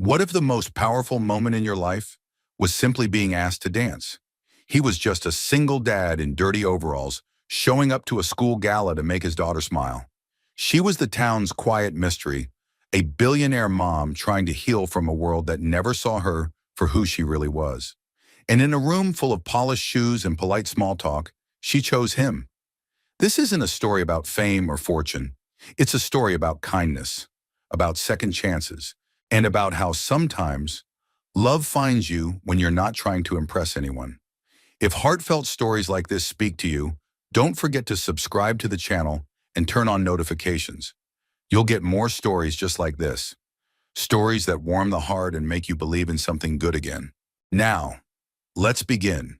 What if the most powerful moment in your life was simply being asked to dance? He was just a single dad in dirty overalls, showing up to a school gala to make his daughter smile. She was the town's quiet mystery, a billionaire mom trying to heal from a world that never saw her for who she really was. And in a room full of polished shoes and polite small talk, she chose him. This isn't a story about fame or fortune. It's a story about kindness, about second chances, and about how sometimes love finds you when you're not trying to impress anyone. If heartfelt stories like this speak to you, don't forget to subscribe to the channel and turn on notifications. You'll get more stories just like this. Stories that warm the heart and make you believe in something good again. Now, let's begin.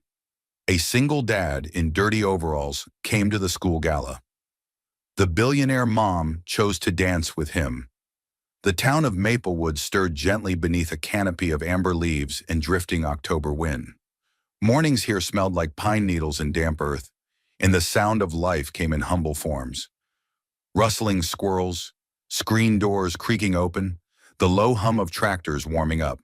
A single dad in dirty overalls came to the school gala. The billionaire mom chose to dance with him. The town of Maplewood stirred gently beneath a canopy of amber leaves and drifting October wind. Mornings here smelled like pine needles and damp earth, and the sound of life came in humble forms. Rustling squirrels, screen doors creaking open, the low hum of tractors warming up.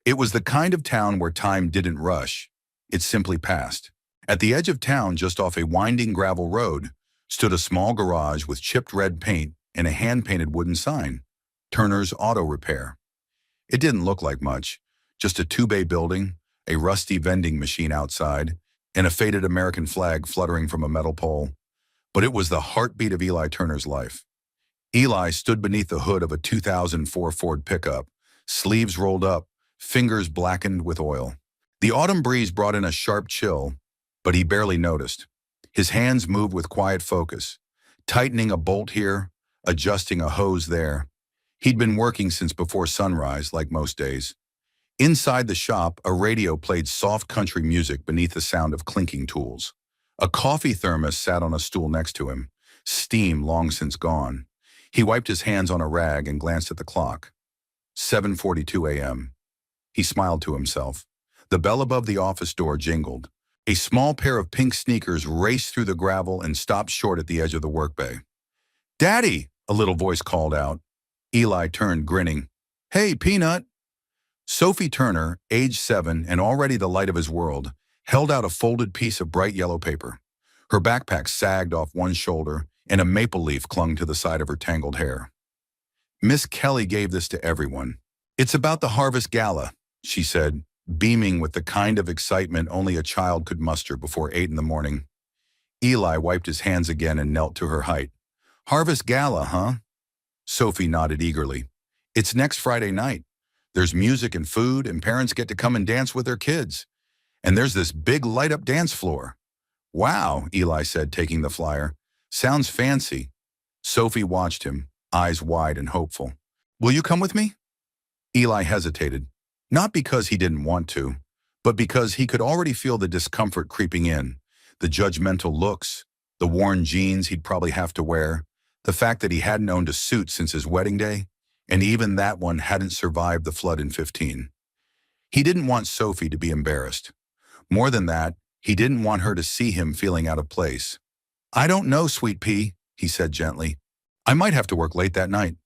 It was the kind of town where time didn't rush, it simply passed. At the edge of town, just off a winding gravel road, stood a small garage with chipped red paint and a hand-painted wooden sign, Turner's Auto Repair. It didn't look like much, just a two-bay building, a rusty vending machine outside, and a faded American flag fluttering from a metal pole. But it was the heartbeat of Eli Turner's life. Eli stood beneath the hood of a 2004 Ford pickup, sleeves rolled up, fingers blackened with oil. The autumn breeze brought in a sharp chill, but he barely noticed. His hands moved with quiet focus, tightening a bolt here, adjusting a hose there. He'd been working since before sunrise, like most days. Inside the shop, a radio played soft country music beneath the sound of clinking tools. A coffee thermos sat on a stool next to him, steam long since gone. He wiped his hands on a rag and glanced at the clock. 7:42 a.m. He smiled to himself. The bell above the office door jingled. A small pair of pink sneakers raced through the gravel and stopped short at the edge of the workbay. "Daddy!" a little voice called out. Eli turned, grinning. "Hey, Peanut!" Sophie Turner, age 7 and already the light of his world, held out a folded piece of bright yellow paper. Her backpack sagged off one shoulder, and a maple leaf clung to the side of her tangled hair. "Miss Kelly gave this to everyone. It's about the Harvest Gala," she said, beaming with the kind of excitement only a child could muster before 8 in the morning. Eli wiped his hands again and knelt to her height. "Harvest Gala, huh?" Sophie nodded eagerly. "It's next Friday night. There's music and food, and parents get to come and dance with their kids. And there's this big light-up dance floor." "Wow," Eli said, taking the flyer. "Sounds fancy." Sophie watched him, eyes wide and hopeful. "Will you come with me?" Eli hesitated, not because he didn't want to, but because he could already feel the discomfort creeping in, the judgmental looks, the worn jeans he'd probably have to wear, the fact that he hadn't owned a suit since his wedding day, and even that one hadn't survived the flood in 15. He didn't want Sophie to be embarrassed. More than that, he didn't want her to see him feeling out of place. "I don't know, sweet pea," he said gently. "I might have to work late that night."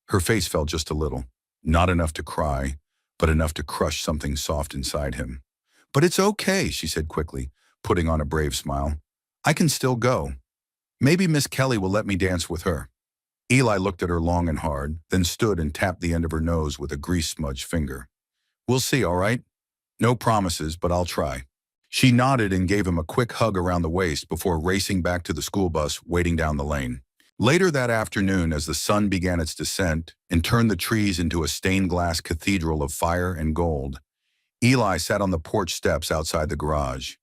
Her face fell just a little, not enough to cry, but enough to crush something soft inside him. "But it's okay," she said quickly, putting on a brave smile. "I can still go. Maybe Miss Kelly will let me dance with her." Eli looked at her long and hard, then stood and tapped the end of her nose with a grease-smudged finger. "We'll see, all right? No promises, but I'll try." She nodded and gave him a quick hug around the waist before racing back to the school bus waiting down the lane. Later that afternoon, as the sun began its descent and turned the trees into a stained-glass cathedral of fire and gold, Eli sat on the porch steps outside the garage.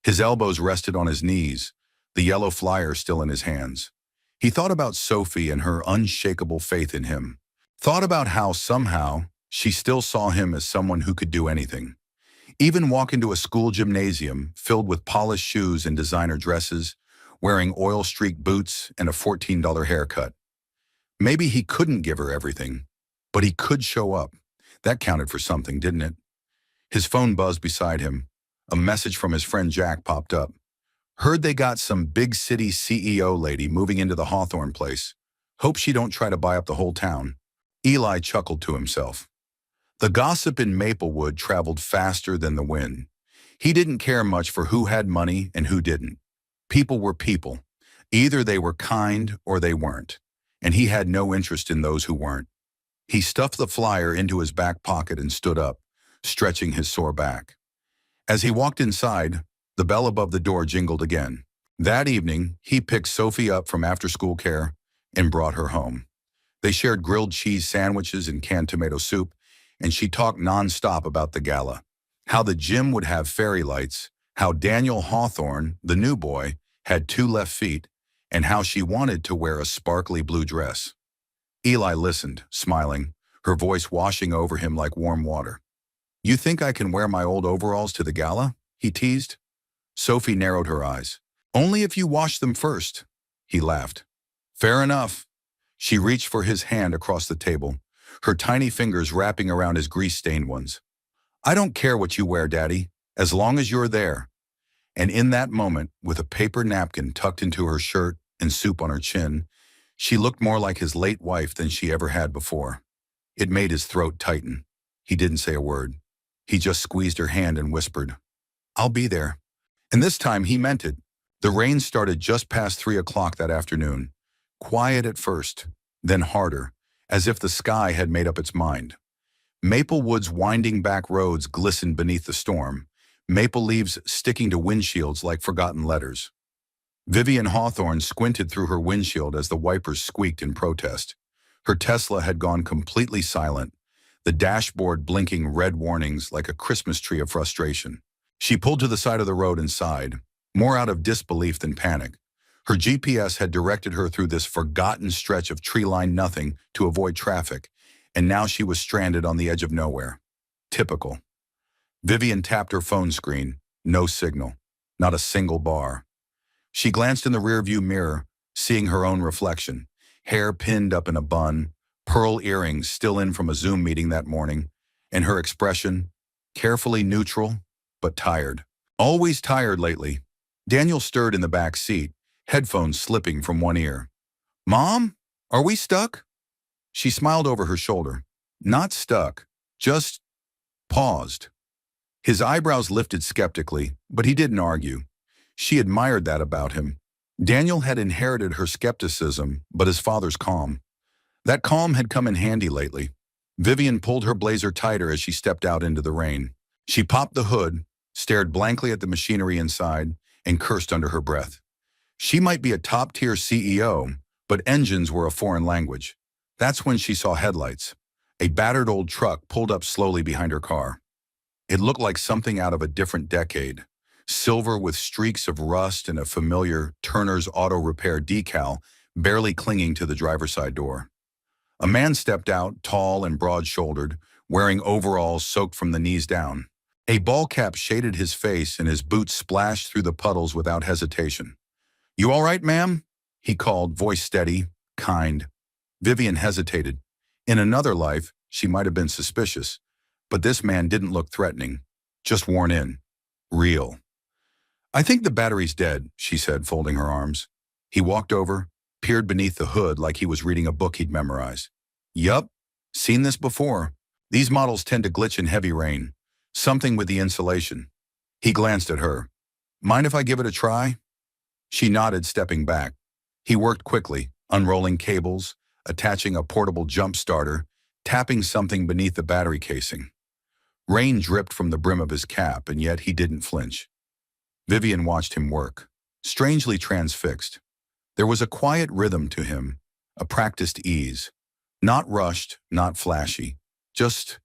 His elbows rested on his knees, the yellow flyer still in his hands. He thought about Sophie and her unshakable faith in him. Thought about how somehow she still saw him as someone who could do anything. Even walk into a school gymnasium filled with polished shoes and designer dresses, wearing oil-streaked boots and a $14 haircut. Maybe he couldn't give her everything, but he could show up. That counted for something, didn't it? His phone buzzed beside him. A message from his friend Jack popped up. "Heard they got some big city CEO lady moving into the Hawthorne place. Hope she don't try to buy up the whole town." Eli chuckled to himself. The gossip in Maplewood traveled faster than the wind. He didn't care much for who had money and who didn't. People were people. Either they were kind or they weren't. And he had no interest in those who weren't. He stuffed the flyer into his back pocket and stood up, stretching his sore back. As he walked inside, the bell above the door jingled again. That evening, he picked Sophie up from after-school care and brought her home. They shared grilled cheese sandwiches and canned tomato soup, and she talked nonstop about the gala, how the gym would have fairy lights, how Daniel Hawthorne, the new boy, had 2 left feet, and how she wanted to wear a sparkly blue dress. Eli listened, smiling, her voice washing over him like warm water. "You think I can wear my old overalls to the gala?" he teased. Sophie narrowed her eyes. "Only if you wash them first," he laughed. "Fair enough." She reached for his hand across the table, her tiny fingers wrapping around his grease-stained ones. "I don't care what you wear, Daddy, as long as you're there." And in that moment, with a paper napkin tucked into her shirt and soup on her chin, she looked more like his late wife than she ever had before. It made his throat tighten. He didn't say a word. He just squeezed her hand and whispered, "I'll be there." And this time he meant it. The rain started just past 3 o'clock that afternoon. Quiet at first, then harder, as if the sky had made up its mind. Maplewood's winding back roads glistened beneath the storm, maple leaves sticking to windshields like forgotten letters. Vivian Hawthorne squinted through her windshield as the wipers squeaked in protest. Her Tesla had gone completely silent, the dashboard blinking red warnings like a Christmas tree of frustration. She pulled to the side of the road and sighed, more out of disbelief than panic. Her GPS had directed her through this forgotten stretch of tree-lined nothing to avoid traffic, and now she was stranded on the edge of nowhere. Typical. Vivian tapped her phone screen. No signal. Not a single bar. She glanced in the rearview mirror, seeing her own reflection. Hair pinned up in a bun, pearl earrings still in from a Zoom meeting that morning, and her expression, carefully neutral, but tired. Always tired lately. Daniel stirred in the back seat, headphones slipping from one ear. "Mom, are we stuck?" She smiled over her shoulder. Not stuck, just paused. His eyebrows lifted skeptically, but he didn't argue. She admired that about him. Daniel had inherited her skepticism, but his father's calm. That calm had come in handy lately. Vivian pulled her blazer tighter as she stepped out into the rain. She popped the hood, stared blankly at the machinery inside, and cursed under her breath. She might be a top-tier CEO, but engines were a foreign language. That's when she saw headlights. A battered old truck pulled up slowly behind her car. It looked like something out of a different decade. Silver with streaks of rust and a familiar Turner's Auto Repair decal barely clinging to the driver's side door. A man stepped out, tall and broad-shouldered, wearing overalls soaked from the knees down. A ball cap shaded his face and his boots splashed through the puddles without hesitation. "You all right, ma'am?" he called, voice steady, kind. Vivian hesitated. In another life, she might have been suspicious, but this man didn't look threatening, just worn in. Real. "I think the battery's dead," she said, folding her arms. He walked over, peered beneath the hood like he was reading a book he'd memorized. "Yup, seen this before. These models tend to glitch in heavy rain. Something with the insulation." He glanced at her. "Mind if I give it a try?" She nodded, stepping back. He worked quickly, unrolling cables, attaching a portable jump starter, tapping something beneath the battery casing. Rain dripped from the brim of his cap, and yet he didn't flinch. Vivian watched him work, strangely transfixed. There was a quiet rhythm to him, a practiced ease. Not rushed, not flashy, just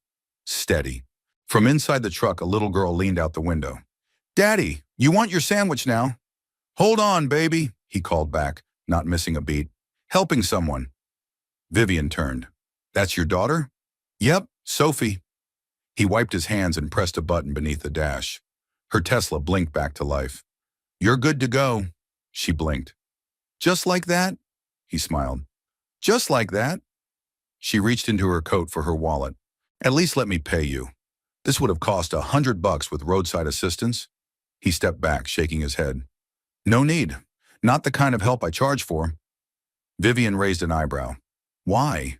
steady. From inside the truck, a little girl leaned out the window. "Daddy, you want your sandwich now?" "Hold on, baby," he called back, not missing a beat. "Helping someone." Vivian turned. "That's your daughter?" "Yep, Sophie." He wiped his hands and pressed a button beneath the dash. Her Tesla blinked back to life. "You're good to go." She blinked. "Just like that?" He smiled. "Just like that?" She reached into her coat for her wallet. "At least let me pay you. This would have cost $100 with roadside assistance." He stepped back, shaking his head. "No need. Not the kind of help I charge for." Vivian raised an eyebrow. "Why?"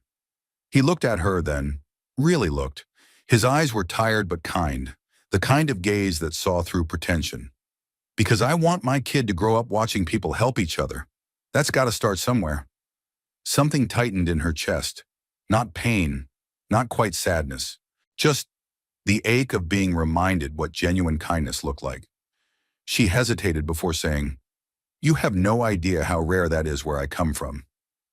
He looked at her then, really looked. His eyes were tired but kind, the kind of gaze that saw through pretension. Because I want my kid to grow up watching people help each other. That's got to start somewhere. Something tightened in her chest. Not pain, not quite sadness. Just the ache of being reminded what genuine kindness looked like. She hesitated before saying, "You have no idea how rare that is where I come from."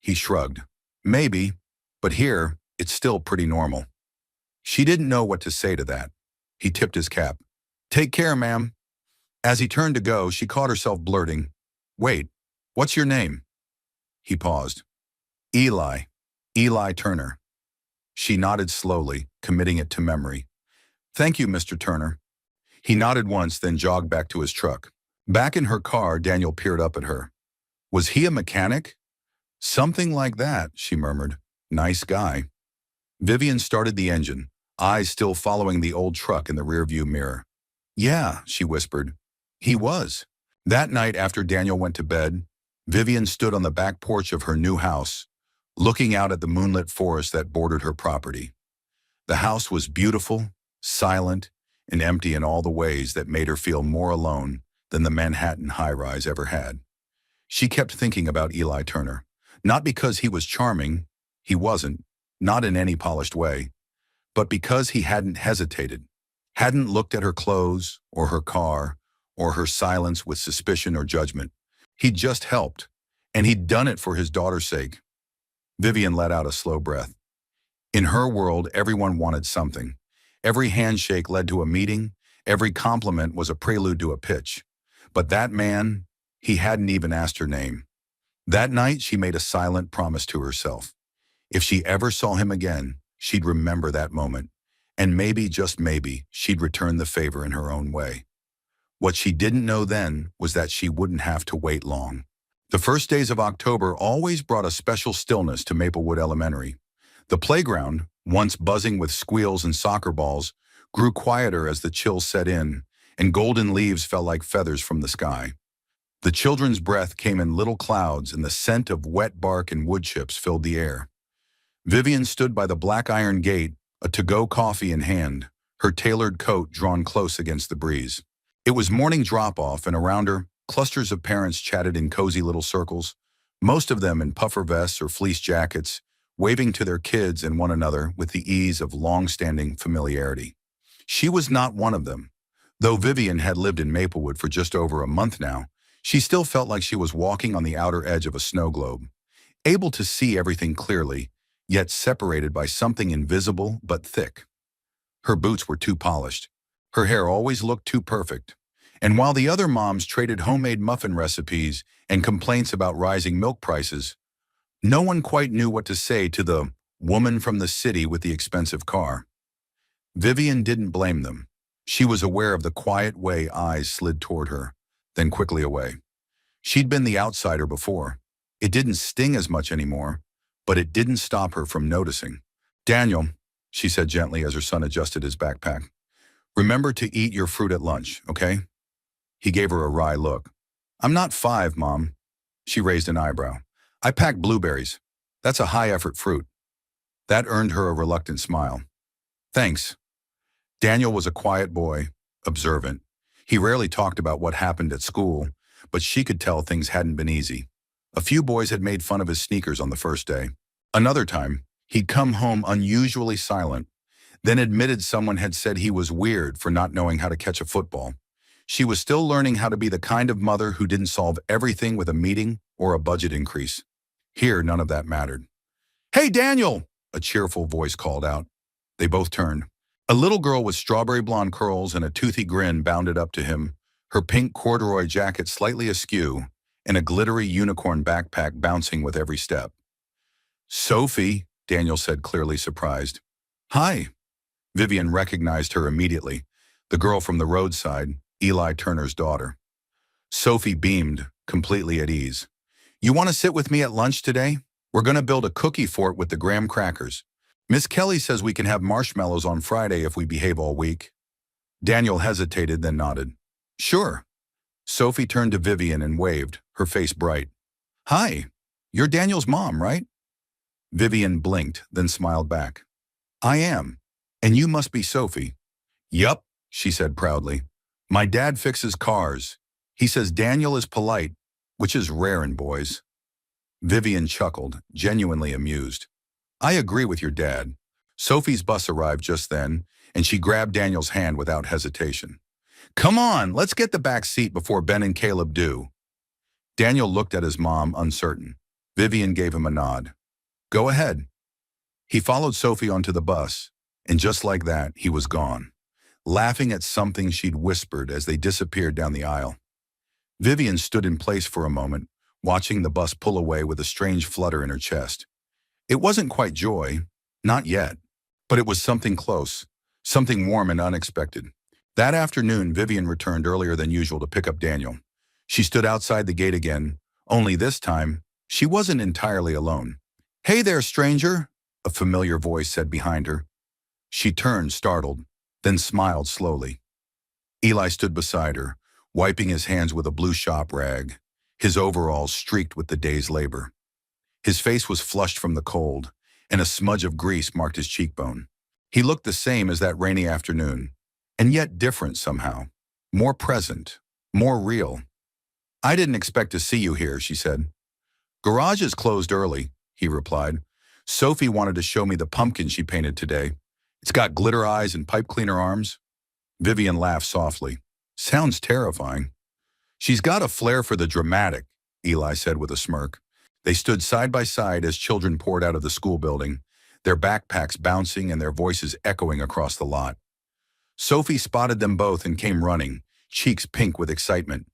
He shrugged. "Maybe, but here, it's still pretty normal." She didn't know what to say to that. He tipped his cap. "Take care, ma'am." As he turned to go, she caught herself blurting, "Wait, what's your name?" He paused. "Eli. Eli Turner." She nodded slowly, committing it to memory. "Thank you, Mr. Turner." He nodded once, then jogged back to his truck. Back in her car, Daniel peered up at her. Was he a mechanic? "Something like that," she murmured. "Nice guy." Vivian started the engine, eyes still following the old truck in the rearview mirror. "Yeah," she whispered. "He was." That night after Daniel went to bed, Vivian stood on the back porch of her new house, looking out at the moonlit forest that bordered her property. The house was beautiful, silent, and empty in all the ways that made her feel more alone than the Manhattan high-rise ever had. She kept thinking about Eli Turner, not because he was charming, he wasn't, not in any polished way, but because he hadn't hesitated, hadn't looked at her clothes or her car or her silence with suspicion or judgment. He'd just helped, and he'd done it for his daughter's sake. Vivian let out a slow breath. In her world, everyone wanted something. Every handshake led to a meeting, every compliment was a prelude to a pitch. But that man, he hadn't even asked her name. That night, she made a silent promise to herself. If she ever saw him again, she'd remember that moment, and maybe, just maybe, she'd return the favor in her own way. What she didn't know then was that she wouldn't have to wait long. The first days of October always brought a special stillness to Maplewood Elementary. The playground, once buzzing with squeals and soccer balls, grew quieter as the chill set in, and golden leaves fell like feathers from the sky. The children's breath came in little clouds, and the scent of wet bark and wood chips filled the air. Vivian stood by the black iron gate, a to-go coffee in hand, her tailored coat drawn close against the breeze. It was morning drop-off, and around her, clusters of parents chatted in cozy little circles, most of them in puffer vests or fleece jackets, waving to their kids and one another with the ease of long-standing familiarity. She was not one of them. Though Vivian had lived in Maplewood for just over a month now, she still felt like she was walking on the outer edge of a snow globe, able to see everything clearly, yet separated by something invisible but thick. Her boots were too polished. Her hair always looked too perfect. And while the other moms traded homemade muffin recipes and complaints about rising milk prices, no one quite knew what to say to the woman from the city with the expensive car. Vivian didn't blame them. She was aware of the quiet way eyes slid toward her, then quickly away. She'd been the outsider before. It didn't sting as much anymore, but it didn't stop her from noticing. "Daniel," she said gently as her son adjusted his backpack, "remember to eat your fruit at lunch, okay?" He gave her a wry look. "I'm not 5, Mom." She raised an eyebrow. "I packed blueberries. That's a high-effort fruit." That earned her a reluctant smile. "Thanks." Daniel was a quiet boy, observant. He rarely talked about what happened at school, but she could tell things hadn't been easy. A few boys had made fun of his sneakers on the first day. Another time, he'd come home unusually silent, then admitted someone had said he was weird for not knowing how to catch a football. She was still learning how to be the kind of mother who didn't solve everything with a meeting or a budget increase. Here, none of that mattered. "Hey, Daniel!" a cheerful voice called out. They both turned. A little girl with strawberry blonde curls and a toothy grin bounded up to him, her pink corduroy jacket slightly askew, and a glittery unicorn backpack bouncing with every step. "Sophie," Daniel said, clearly surprised. "Hi." Vivian recognized her immediately, the girl from the roadside, Eli Turner's daughter. Sophie beamed, completely at ease. "You want to sit with me at lunch today? We're going to build a cookie fort with the graham crackers. Miss Kelly says we can have marshmallows on Friday if we behave all week." Daniel hesitated, then nodded. "Sure." Sophie turned to Vivian and waved, her face bright. "Hi, you're Daniel's mom, right?" Vivian blinked, then smiled back. "I am." And you must be Sophie. Yup, she said proudly. My dad fixes cars. He says Daniel is polite, which is rare in boys. Vivian chuckled, genuinely amused. I agree with your dad. Sophie's bus arrived just then, and she grabbed Daniel's hand without hesitation. Come on, let's get the back seat before Ben and Caleb do. Daniel looked at his mom, uncertain. Vivian gave him a nod. Go ahead. He followed Sophie onto the bus, and just like that, he was gone, laughing at something she'd whispered as they disappeared down the aisle. Vivian stood in place for a moment, watching the bus pull away with a strange flutter in her chest. It wasn't quite joy, not yet, but it was something close, something warm and unexpected. That afternoon, Vivian returned earlier than usual to pick up Daniel. She stood outside the gate again, only this time, she wasn't entirely alone. Hey there, stranger, a familiar voice said behind her. She turned, startled, then smiled slowly. Eli stood beside her, wiping his hands with a blue shop rag, his overalls streaked with the day's labor. His face was flushed from the cold, and a smudge of grease marked his cheekbone. He looked the same as that rainy afternoon, and yet different somehow, more present, more real. I didn't expect to see you here, she said. Garage is closed early, he replied. Sophie wanted to show me the pumpkin she painted today. It's got glitter eyes and pipe cleaner arms. Vivian laughed softly. Sounds terrifying. She's got a flair for the dramatic, Eli said with a smirk. They stood side by side as children poured out of the school building, their backpacks bouncing and their voices echoing across the lot. Sophie spotted them both and came running, cheeks pink with excitement.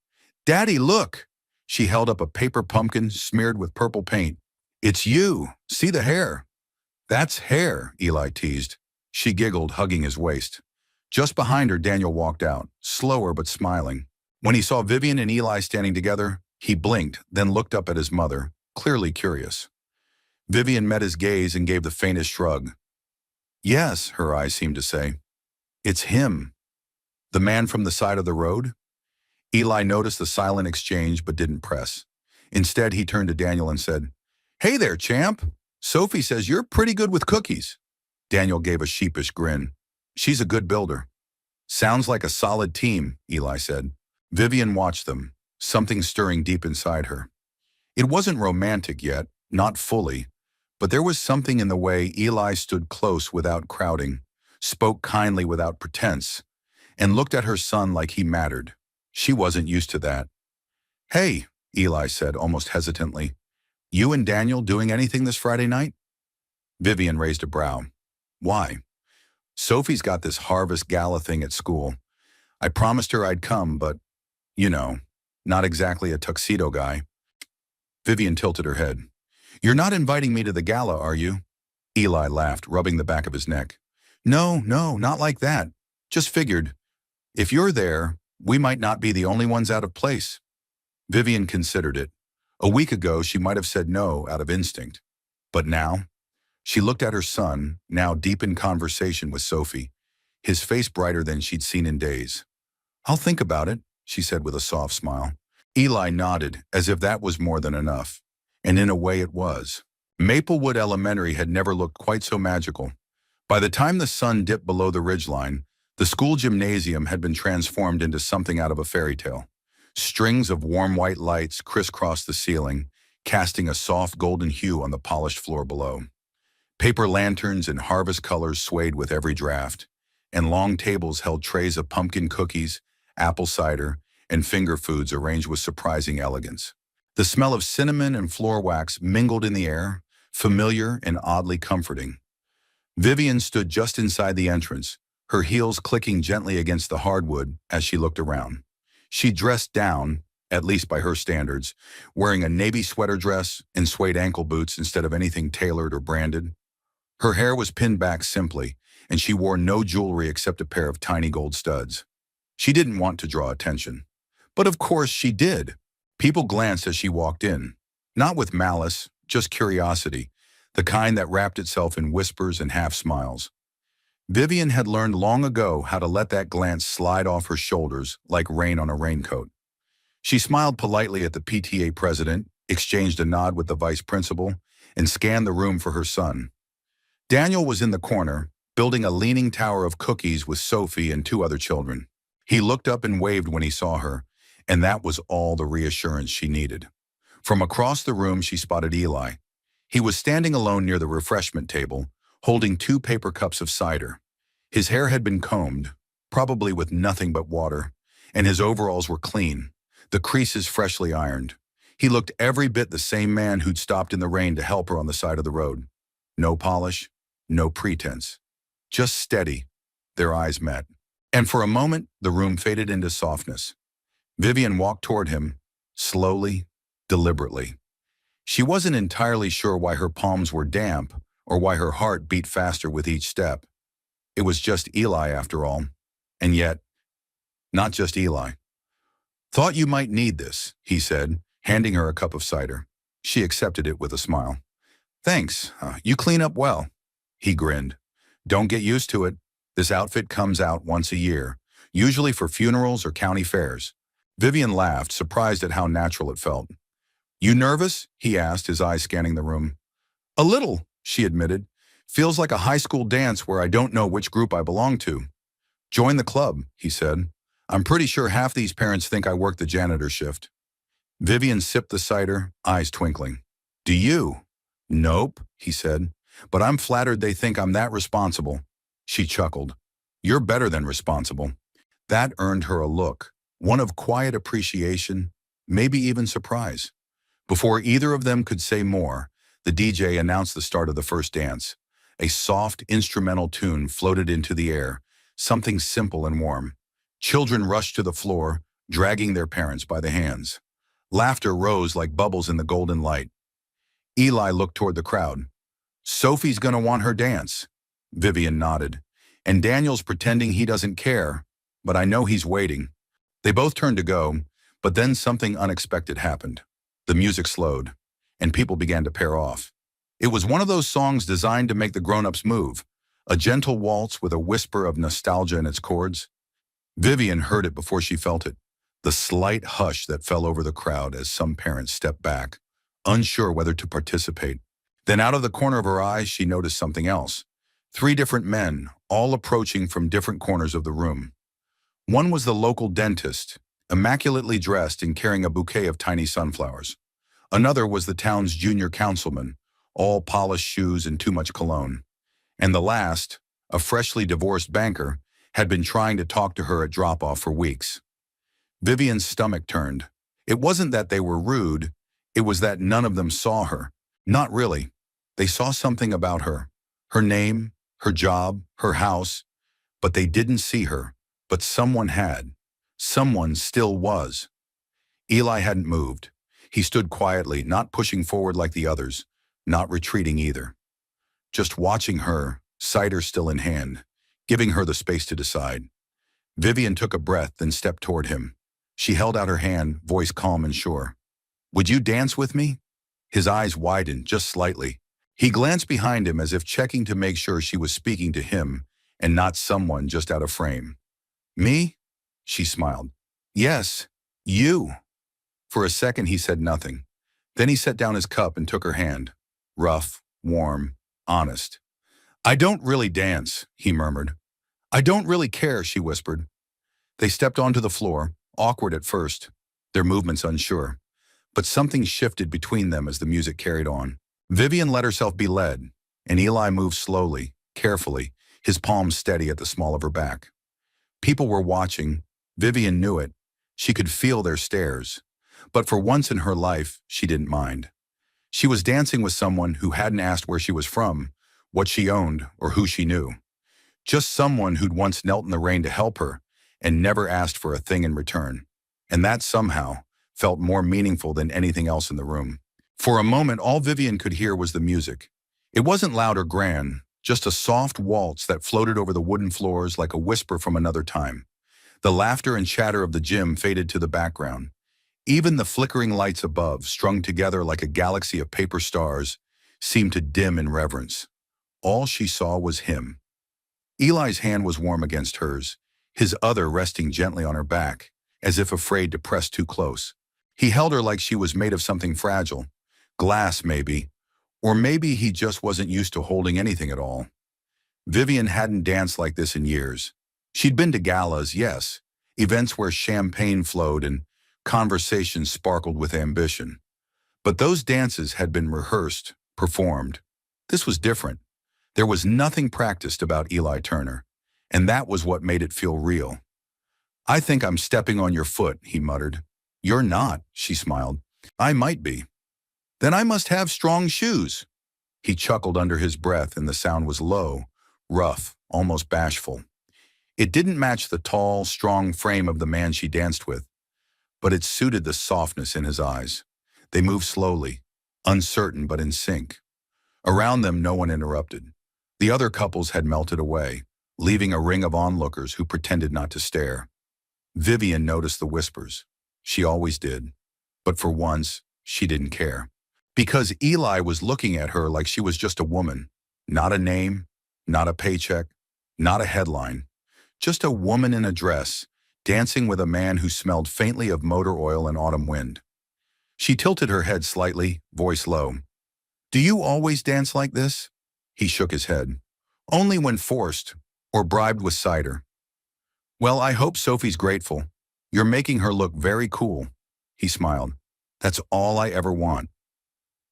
Daddy, look! She held up a paper pumpkin smeared with purple paint. It's you! See the hair! That's hair, Eli teased. She giggled, hugging his waist. Just behind her, Daniel walked out, slower but smiling. When he saw Vivian and Eli standing together, he blinked, then looked up at his mother, clearly curious. Vivian met his gaze and gave the faintest shrug. Yes, her eyes seemed to say. It's him. The man from the side of the road? Eli noticed the silent exchange but didn't press. Instead, he turned to Daniel and said, Hey there, champ. Sophie says you're pretty good with cookies. Daniel gave a sheepish grin. She's a good builder. Sounds like a solid team, Eli said. Vivian watched them, something stirring deep inside her. It wasn't romantic yet, not fully, but there was something in the way Eli stood close without crowding, spoke kindly without pretense, and looked at her son like he mattered. She wasn't used to that. Hey, Eli said almost hesitantly, you and Daniel doing anything this Friday night? Vivian raised a brow. Why? Sophie's got this harvest gala thing at school. I promised her I'd come, but, you know, not exactly a tuxedo guy. Vivian tilted her head. You're not inviting me to the gala, are you? Eli laughed, rubbing the back of his neck. No, not like that. Just figured, if you're there, we might not be the only ones out of place. Vivian considered it. A week ago, she might have said no out of instinct. But now? She looked at her son, now deep in conversation with Sophie, his face brighter than she'd seen in days. I'll think about it, she said with a soft smile. Eli nodded, as if that was more than enough. And in a way it was. Maplewood Elementary had never looked quite so magical. By the time the sun dipped below the ridgeline, the school gymnasium had been transformed into something out of a fairy tale. Strings of warm white lights crisscrossed the ceiling, casting a soft golden hue on the polished floor below. Paper lanterns and harvest colors swayed with every draft, and long tables held trays of pumpkin cookies, apple cider, and finger foods arranged with surprising elegance. The smell of cinnamon and floor wax mingled in the air, familiar and oddly comforting. Vivian stood just inside the entrance, her heels clicking gently against the hardwood as she looked around. She dressed down, at least by her standards, wearing a navy sweater dress and suede ankle boots instead of anything tailored or branded. Her hair was pinned back simply, and she wore no jewelry except a pair of tiny gold studs. She didn't want to draw attention. But of course she did. People glanced as she walked in, not with malice, just curiosity, the kind that wrapped itself in whispers and half smiles. Vivian had learned long ago how to let that glance slide off her shoulders like rain on a raincoat. She smiled politely at the PTA president, exchanged a nod with the vice principal, and scanned the room for her son. Daniel was in the corner, building a leaning tower of cookies with Sophie and two other children. He looked up and waved when he saw her, and that was all the reassurance she needed. From across the room, she spotted Eli. He was standing alone near the refreshment table, holding two paper cups of cider. His hair had been combed, probably with nothing but water, and his overalls were clean, the creases freshly ironed. He looked every bit the same man who'd stopped in the rain to help her on the side of the road. No polish, no pretense. Just steady. Their eyes met. And for a moment, the room faded into softness. Vivian walked toward him, slowly, deliberately. She wasn't entirely sure why her palms were damp or why her heart beat faster with each step. It was just Eli after all. And yet, not just Eli. "Thought you might need this," he said, handing her a cup of cider. She accepted it with a smile. "Thanks. You clean up well." He grinned. "Don't get used to it. This outfit comes out once a year, usually for funerals or county fairs." Vivian laughed, surprised at how natural it felt. "You nervous?" he asked, his eyes scanning the room. "A little," she admitted. "Feels like a high school dance where I don't know which group I belong to." "Join the club," he said. "I'm pretty sure half these parents think I work the janitor shift." Vivian sipped the cider, eyes twinkling. "Do you?" "Nope," he said. "But I'm flattered they think I'm that responsible." She chuckled. "You're better than responsible." That earned her a look, one of quiet appreciation, maybe even surprise. Before either of them could say more, the DJ announced the start of the first dance. A soft, instrumental tune floated into the air, something simple and warm. Children rushed to the floor, dragging their parents by the hands. Laughter rose like bubbles in the golden light. Eli looked toward the crowd. "Sophie's gonna want her dance." Vivian nodded. "And Daniel's pretending he doesn't care, but I know he's waiting." They both turned to go, but then something unexpected happened. The music slowed, and people began to pair off. It was one of those songs designed to make the grown-ups move, a gentle waltz with a whisper of nostalgia in its chords. Vivian heard it before she felt it, the slight hush that fell over the crowd as some parents stepped back, unsure whether to participate. Then out of the corner of her eyes, she noticed something else. 3 different men, all approaching from different corners of the room. One was the local dentist, immaculately dressed and carrying a bouquet of tiny sunflowers. Another was the town's junior councilman, all polished shoes and too much cologne. And the last, a freshly divorced banker, had been trying to talk to her at drop-off for weeks. Vivian's stomach turned. It wasn't that they were rude, it was that none of them saw her. Not really. They saw something about her. Her name, her job, her house. But they didn't see her. But someone had. Someone still was. Eli hadn't moved. He stood quietly, not pushing forward like the others, not retreating either. Just watching her, cider still in hand, giving her the space to decide. Vivian took a breath, then stepped toward him. She held out her hand, voice calm and sure. "Would you dance with me?" His eyes widened, just slightly. He glanced behind him as if checking to make sure she was speaking to him and not someone just out of frame. "Me?" She smiled. "Yes, you." For a second, he said nothing. Then he set down his cup and took her hand. Rough, warm, honest. "I don't really dance," he murmured. "I don't really care," she whispered. They stepped onto the floor, awkward at first, their movements unsure. But something shifted between them as the music carried on. Vivian let herself be led, and Eli moved slowly, carefully, his palms steady at the small of her back. People were watching. Vivian knew it. She could feel their stares. But for once in her life, she didn't mind. She was dancing with someone who hadn't asked where she was from, what she owned, or who she knew. Just someone who'd once knelt in the rain to help her and never asked for a thing in return. And that somehow felt more meaningful than anything else in the room. For a moment, all Vivian could hear was the music. It wasn't loud or grand, just a soft waltz that floated over the wooden floors like a whisper from another time. The laughter and chatter of the gym faded to the background. Even the flickering lights above, strung together like a galaxy of paper stars, seemed to dim in reverence. All she saw was him. Eli's hand was warm against hers, his other resting gently on her back, as if afraid to press too close. He held her like she was made of something fragile. Glass, maybe. Or maybe he just wasn't used to holding anything at all. Vivian hadn't danced like this in years. She'd been to galas, yes, events where champagne flowed and conversations sparkled with ambition. But those dances had been rehearsed, performed. This was different. There was nothing practiced about Eli Turner, and that was what made it feel real. "I think I'm stepping on your foot," he muttered. "You're not," she smiled. "I might be." "Then I must have strong shoes." He chuckled under his breath, and the sound was low, rough, almost bashful. It didn't match the tall, strong frame of the man she danced with, but it suited the softness in his eyes. They moved slowly, uncertain but in sync. Around them, no one interrupted. The other couples had melted away, leaving a ring of onlookers who pretended not to stare. Vivian noticed the whispers. She always did. But for once, she didn't care. Because Eli was looking at her like she was just a woman. Not a name, not a paycheck, not a headline. Just a woman in a dress, dancing with a man who smelled faintly of motor oil and autumn wind. She tilted her head slightly, voice low. "Do you always dance like this?" He shook his head. "Only when forced, or bribed with cider." "Well, I hope Sophie's grateful. You're making her look very cool." He smiled. "That's all I ever want."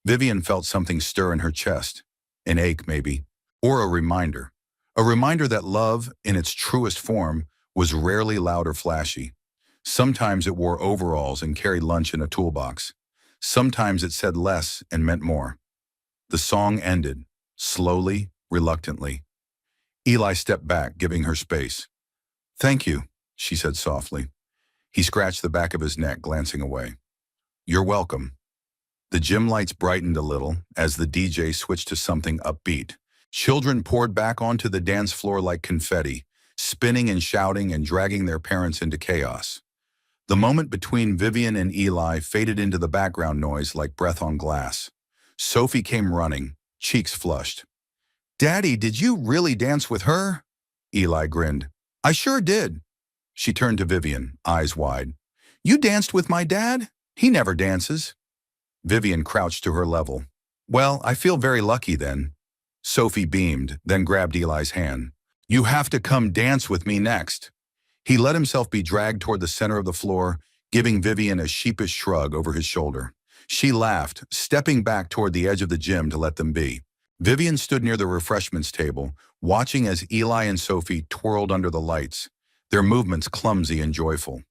Vivian felt something stir in her chest. An ache, maybe. Or a reminder. A reminder that love, in its truest form, was rarely loud or flashy. Sometimes it wore overalls and carried lunch in a toolbox. Sometimes it said less and meant more. The song ended, slowly, reluctantly. Eli stepped back, giving her space. "Thank you," she said softly. He scratched the back of his neck, glancing away. "You're welcome." The gym lights brightened a little as the DJ switched to something upbeat. Children poured back onto the dance floor like confetti, spinning and shouting and dragging their parents into chaos. The moment between Vivian and Eli faded into the background noise like breath on glass. Sophie came running, cheeks flushed. "Daddy, did you really dance with her?" Eli grinned. "I sure did." She turned to Vivian, eyes wide. "You danced with my dad? He never dances." Vivian crouched to her level. "Well, I feel very lucky then." Sophie beamed, then grabbed Eli's hand. "You have to come dance with me next." He let himself be dragged toward the center of the floor, giving Vivian a sheepish shrug over his shoulder. She laughed, stepping back toward the edge of the gym to let them be. Vivian stood near the refreshments table, watching as Eli and Sophie twirled under the lights, their movements clumsy and joyful.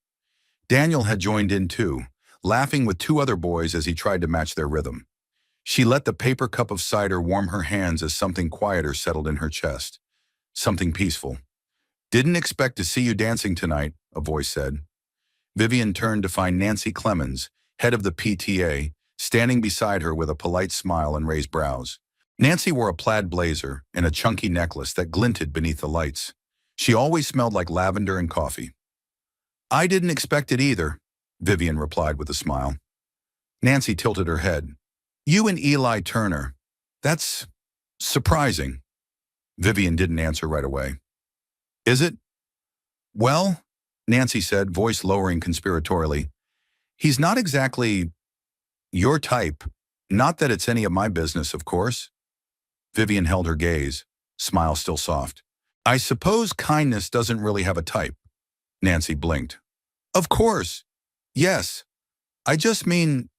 Daniel had joined in too, laughing with two other boys as he tried to match their rhythm. She let the paper cup of cider warm her hands as something quieter settled in her chest. Something peaceful. "Didn't expect to see you dancing tonight," a voice said. Vivian turned to find Nancy Clemens, head of the PTA, standing beside her with a polite smile and raised brows. Nancy wore a plaid blazer and a chunky necklace that glinted beneath the lights. She always smelled like lavender and coffee. "I didn't expect it either," Vivian replied with a smile. Nancy tilted her head. "You and Eli Turner. That's surprising." Vivian didn't answer right away. "Is it?" "Well," Nancy said, voice lowering conspiratorially, "he's not exactly your type. Not that it's any of my business, of course." Vivian held her gaze, smile still soft. "I suppose kindness doesn't really have a type." Nancy blinked. "Of course. Yes. I just mean,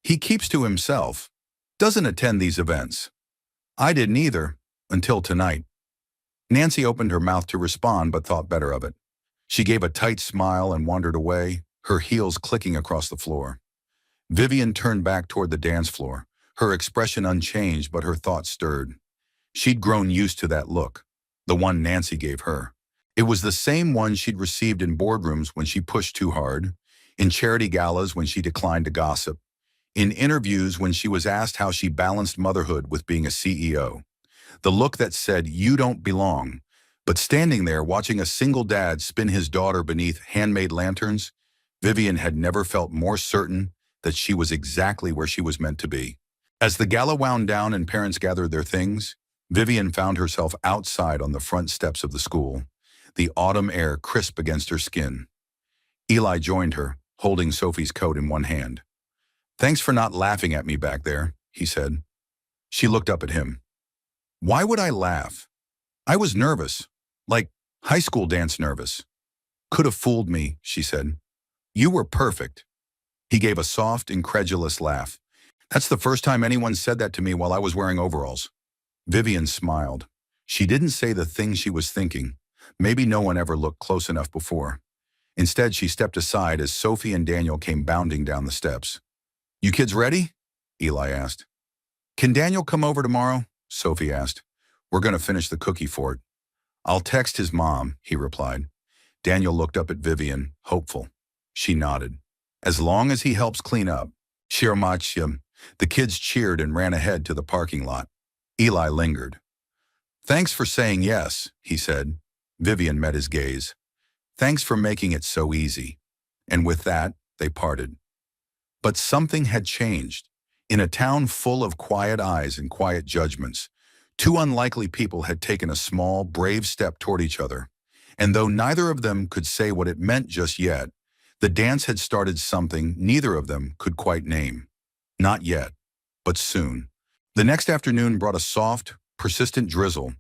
he keeps to himself. Doesn't attend these events. I didn't either, until tonight." Nancy opened her mouth to respond but thought better of it. She gave a tight smile and wandered away, her heels clicking across the floor. Vivian turned back toward the dance floor, her expression unchanged but her thoughts stirred. She'd grown used to that look, the one Nancy gave her. It was the same one she'd received in boardrooms when she pushed too hard, in charity galas when she declined to gossip, in interviews when she was asked how she balanced motherhood with being a CEO. The look that said, "You don't belong." But standing there watching a single dad spin his daughter beneath handmade lanterns, Vivian had never felt more certain that she was exactly where she was meant to be. As the gala wound down and parents gathered their things, Vivian found herself outside on the front steps of the school, the autumn air crisp against her skin. Eli joined her, holding Sophie's coat in one hand. "Thanks for not laughing at me back there," he said. She looked up at him. "Why would I laugh?" I was nervous, like high school dance nervous. Could have fooled me, she said. You were perfect. He gave a soft, incredulous laugh. That's the first time anyone said that to me while I was wearing overalls. Vivian smiled. She didn't say the thing she was thinking. Maybe no one ever looked close enough before. Instead, she stepped aside as Sophie and Daniel came bounding down the steps. You kids ready? Eli asked. Can Daniel come over tomorrow? Sophie asked. We're going to finish the cookie fort. I'll text his mom, he replied. Daniel looked up at Vivian, hopeful. She nodded. As long as he helps clean up. Shirmachim. The kids cheered and ran ahead to the parking lot. Eli lingered. Thanks for saying yes, he said. Vivian met his gaze. Thanks for making it so easy. And with that, they parted. But something had changed. In a town full of quiet eyes and quiet judgments, two unlikely people had taken a small, brave step toward each other. And though neither of them could say what it meant just yet, the dance had started something neither of them could quite name. Not yet, but soon. The next afternoon brought a soft, persistent drizzle,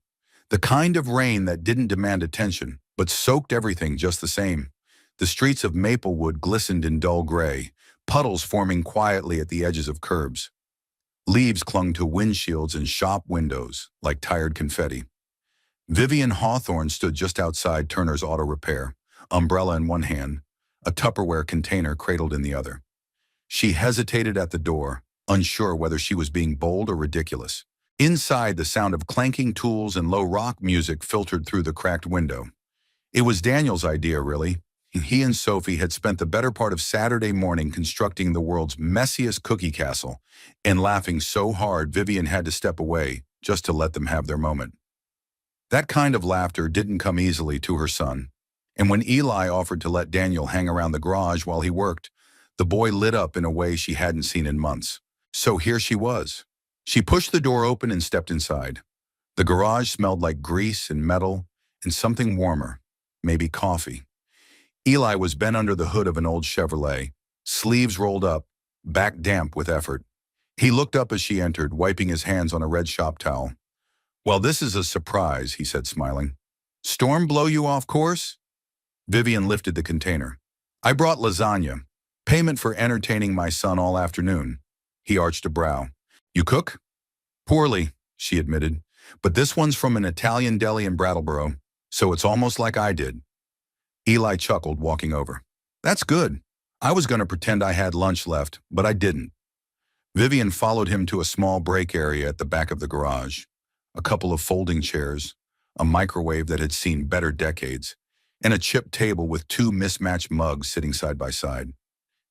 the kind of rain that didn't demand attention, but soaked everything just the same. The streets of Maplewood glistened in dull gray, puddles forming quietly at the edges of curbs. Leaves clung to windshields and shop windows like tired confetti. Vivian Hawthorne stood just outside Turner's Auto Repair, umbrella in one hand, a Tupperware container cradled in the other. She hesitated at the door, unsure whether she was being bold or ridiculous. Inside, the sound of clanking tools and low rock music filtered through the cracked window. It was Daniel's idea, really. He and Sophie had spent the better part of Saturday morning constructing the world's messiest cookie castle, and laughing so hard Vivian had to step away just to let them have their moment. That kind of laughter didn't come easily to her son, and when Eli offered to let Daniel hang around the garage while he worked, the boy lit up in a way she hadn't seen in months. So here she was. She pushed the door open and stepped inside. The garage smelled like grease and metal and something warmer, maybe coffee. Eli was bent under the hood of an old Chevrolet, sleeves rolled up, back damp with effort. He looked up as she entered, wiping his hands on a red shop towel. Well, this is a surprise, he said, smiling. Storm blow you off course? Vivian lifted the container. I brought lasagna, payment for entertaining my son all afternoon. He arched a brow. You cook? Poorly, she admitted, but this one's from an Italian deli in Brattleboro, so it's almost like I did. Eli chuckled, walking over. That's good. I was going to pretend I had lunch left, but I didn't. Vivian followed him to a small break area at the back of the garage. A couple of folding chairs, a microwave that had seen better decades, and a chipped table with two mismatched mugs sitting side by side.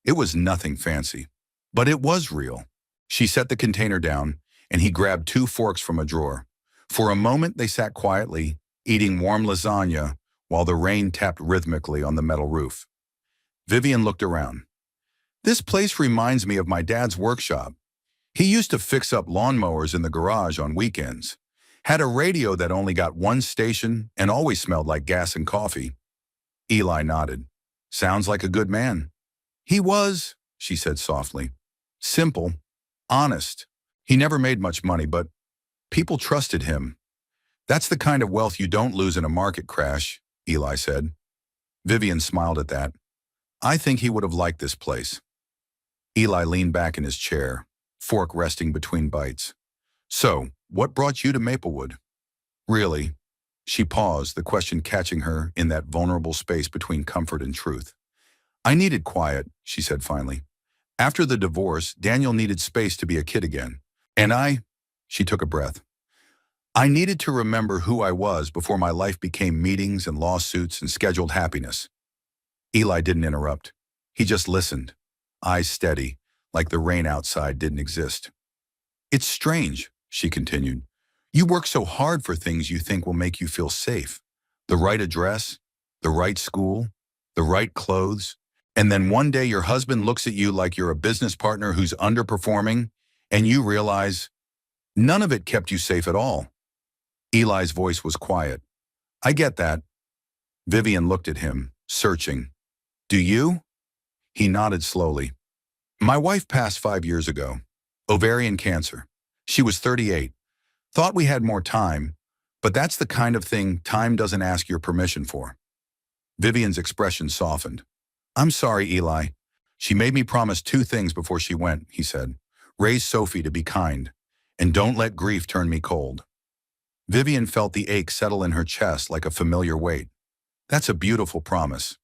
It was nothing fancy, but it was real. She set the container down, and he grabbed two forks from a drawer. For a moment, they sat quietly, eating warm lasagna while the rain tapped rhythmically on the metal roof. Vivian looked around. This place reminds me of my dad's workshop. He used to fix up lawnmowers in the garage on weekends. Had a radio that only got one station and always smelled like gas and coffee. Eli nodded. Sounds like a good man. He was, she said softly. Simple, honest. He never made much money, but people trusted him. That's the kind of wealth you don't lose in a market crash, Eli said. Vivian smiled at that. I think he would have liked this place. Eli leaned back in his chair, fork resting between bites. So, what brought you to Maplewood? Really? She paused, the question catching her in that vulnerable space between comfort and truth. I needed quiet, she said finally. After the divorce, Daniel needed space to be a kid again. And she took a breath. I needed to remember who I was before my life became meetings and lawsuits and scheduled happiness. Eli didn't interrupt. He just listened, eyes steady, like the rain outside didn't exist. It's strange, she continued. You work so hard for things you think will make you feel safe. The right address, the right school, the right clothes. And then one day your husband looks at you like you're a business partner who's underperforming, and you realize none of it kept you safe at all. Eli's voice was quiet. I get that. Vivian looked at him, searching. Do you? He nodded slowly. My wife passed 5 years ago. Ovarian cancer. She was 38. Thought we had more time, But that's the kind of thing time doesn't ask your permission for. Vivian's expression softened. I'm sorry, Eli. She made me promise two things before she went, he said. Raise Sophie to be kind, and don't let grief turn me cold. Vivian felt the ache settle in her chest like a familiar weight. That's a beautiful promise.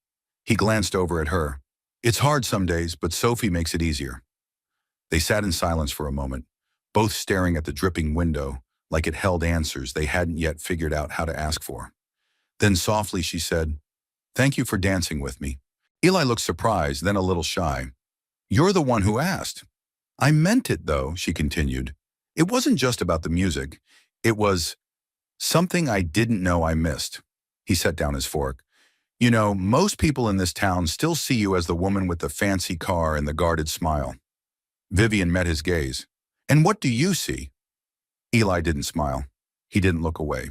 He glanced over at her. It's hard some days, but Sophie makes it easier. They sat in silence for a moment, both staring at the dripping window, like it held answers they hadn't yet figured out how to ask for. Then softly she said, Thank you for dancing with me. Eli looked surprised, then a little shy. You're the one who asked. I meant it, though, she continued. It wasn't just about the music. It was something I didn't know I missed. He set down his fork. You know, most people in this town still see you as the woman with the fancy car and the guarded smile. Vivian met his gaze. And what do you see? Eli didn't smile. He didn't look away.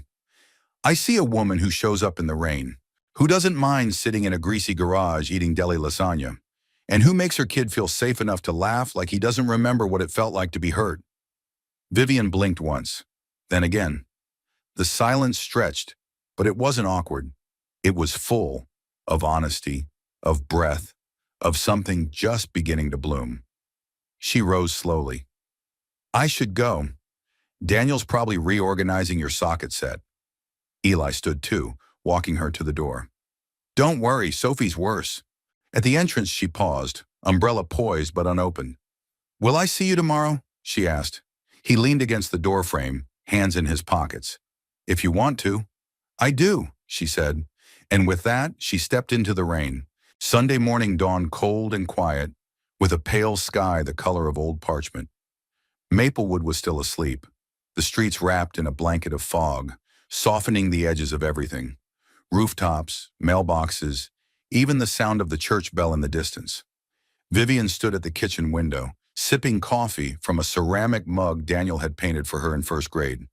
I see a woman who shows up in the rain, who doesn't mind sitting in a greasy garage eating deli lasagna, and who makes her kid feel safe enough to laugh like he doesn't remember what it felt like to be hurt. Vivian blinked once, then again. The silence stretched, but it wasn't awkward. It was full of honesty, of breath, of something just beginning to bloom. She rose slowly. I should go. Daniel's probably reorganizing your socket set. Eli stood too, walking her to the door. Don't worry, Sophie's worse. At the entrance she paused, umbrella poised but unopened. Will I see you tomorrow? She asked. He leaned against the doorframe, hands in his pockets. If you want to. I do, she said. And with that, she stepped into the rain. Sunday morning dawned cold and quiet, with a pale sky the color of old parchment. Maplewood was still asleep, the streets wrapped in a blanket of fog, softening the edges of everything. Rooftops, mailboxes, even the sound of the church bell in the distance. Vivian stood at the kitchen window, sipping coffee from a ceramic mug Daniel had painted for her in first grade.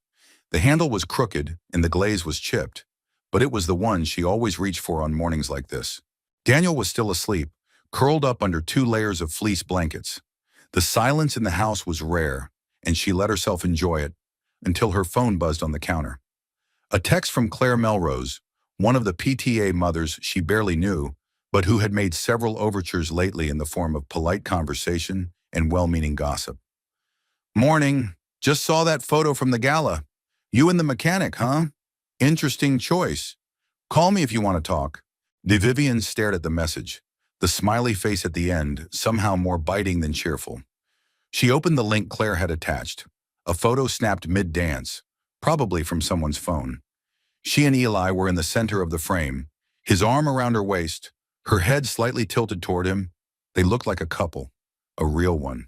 The handle was crooked and the glaze was chipped, but it was the one she always reached for on mornings like this. Daniel was still asleep, curled up under 2 layers of fleece blankets. The silence in the house was rare, and she let herself enjoy it until her phone buzzed on the counter. A text from Claire Melrose, one of the PTA mothers she barely knew, but who had made several overtures lately in the form of polite conversation and well-meaning gossip. Morning. Just saw that photo from the gala. You and the mechanic, huh? Interesting choice. Call me if you want to talk. Vivian stared at the message, the smiley face at the end somehow more biting than cheerful. She opened the link Claire had attached, a photo snapped mid-dance, probably from someone's phone. She and Eli were in the center of the frame, his arm around her waist, her head slightly tilted toward him. They looked like a couple, a real one.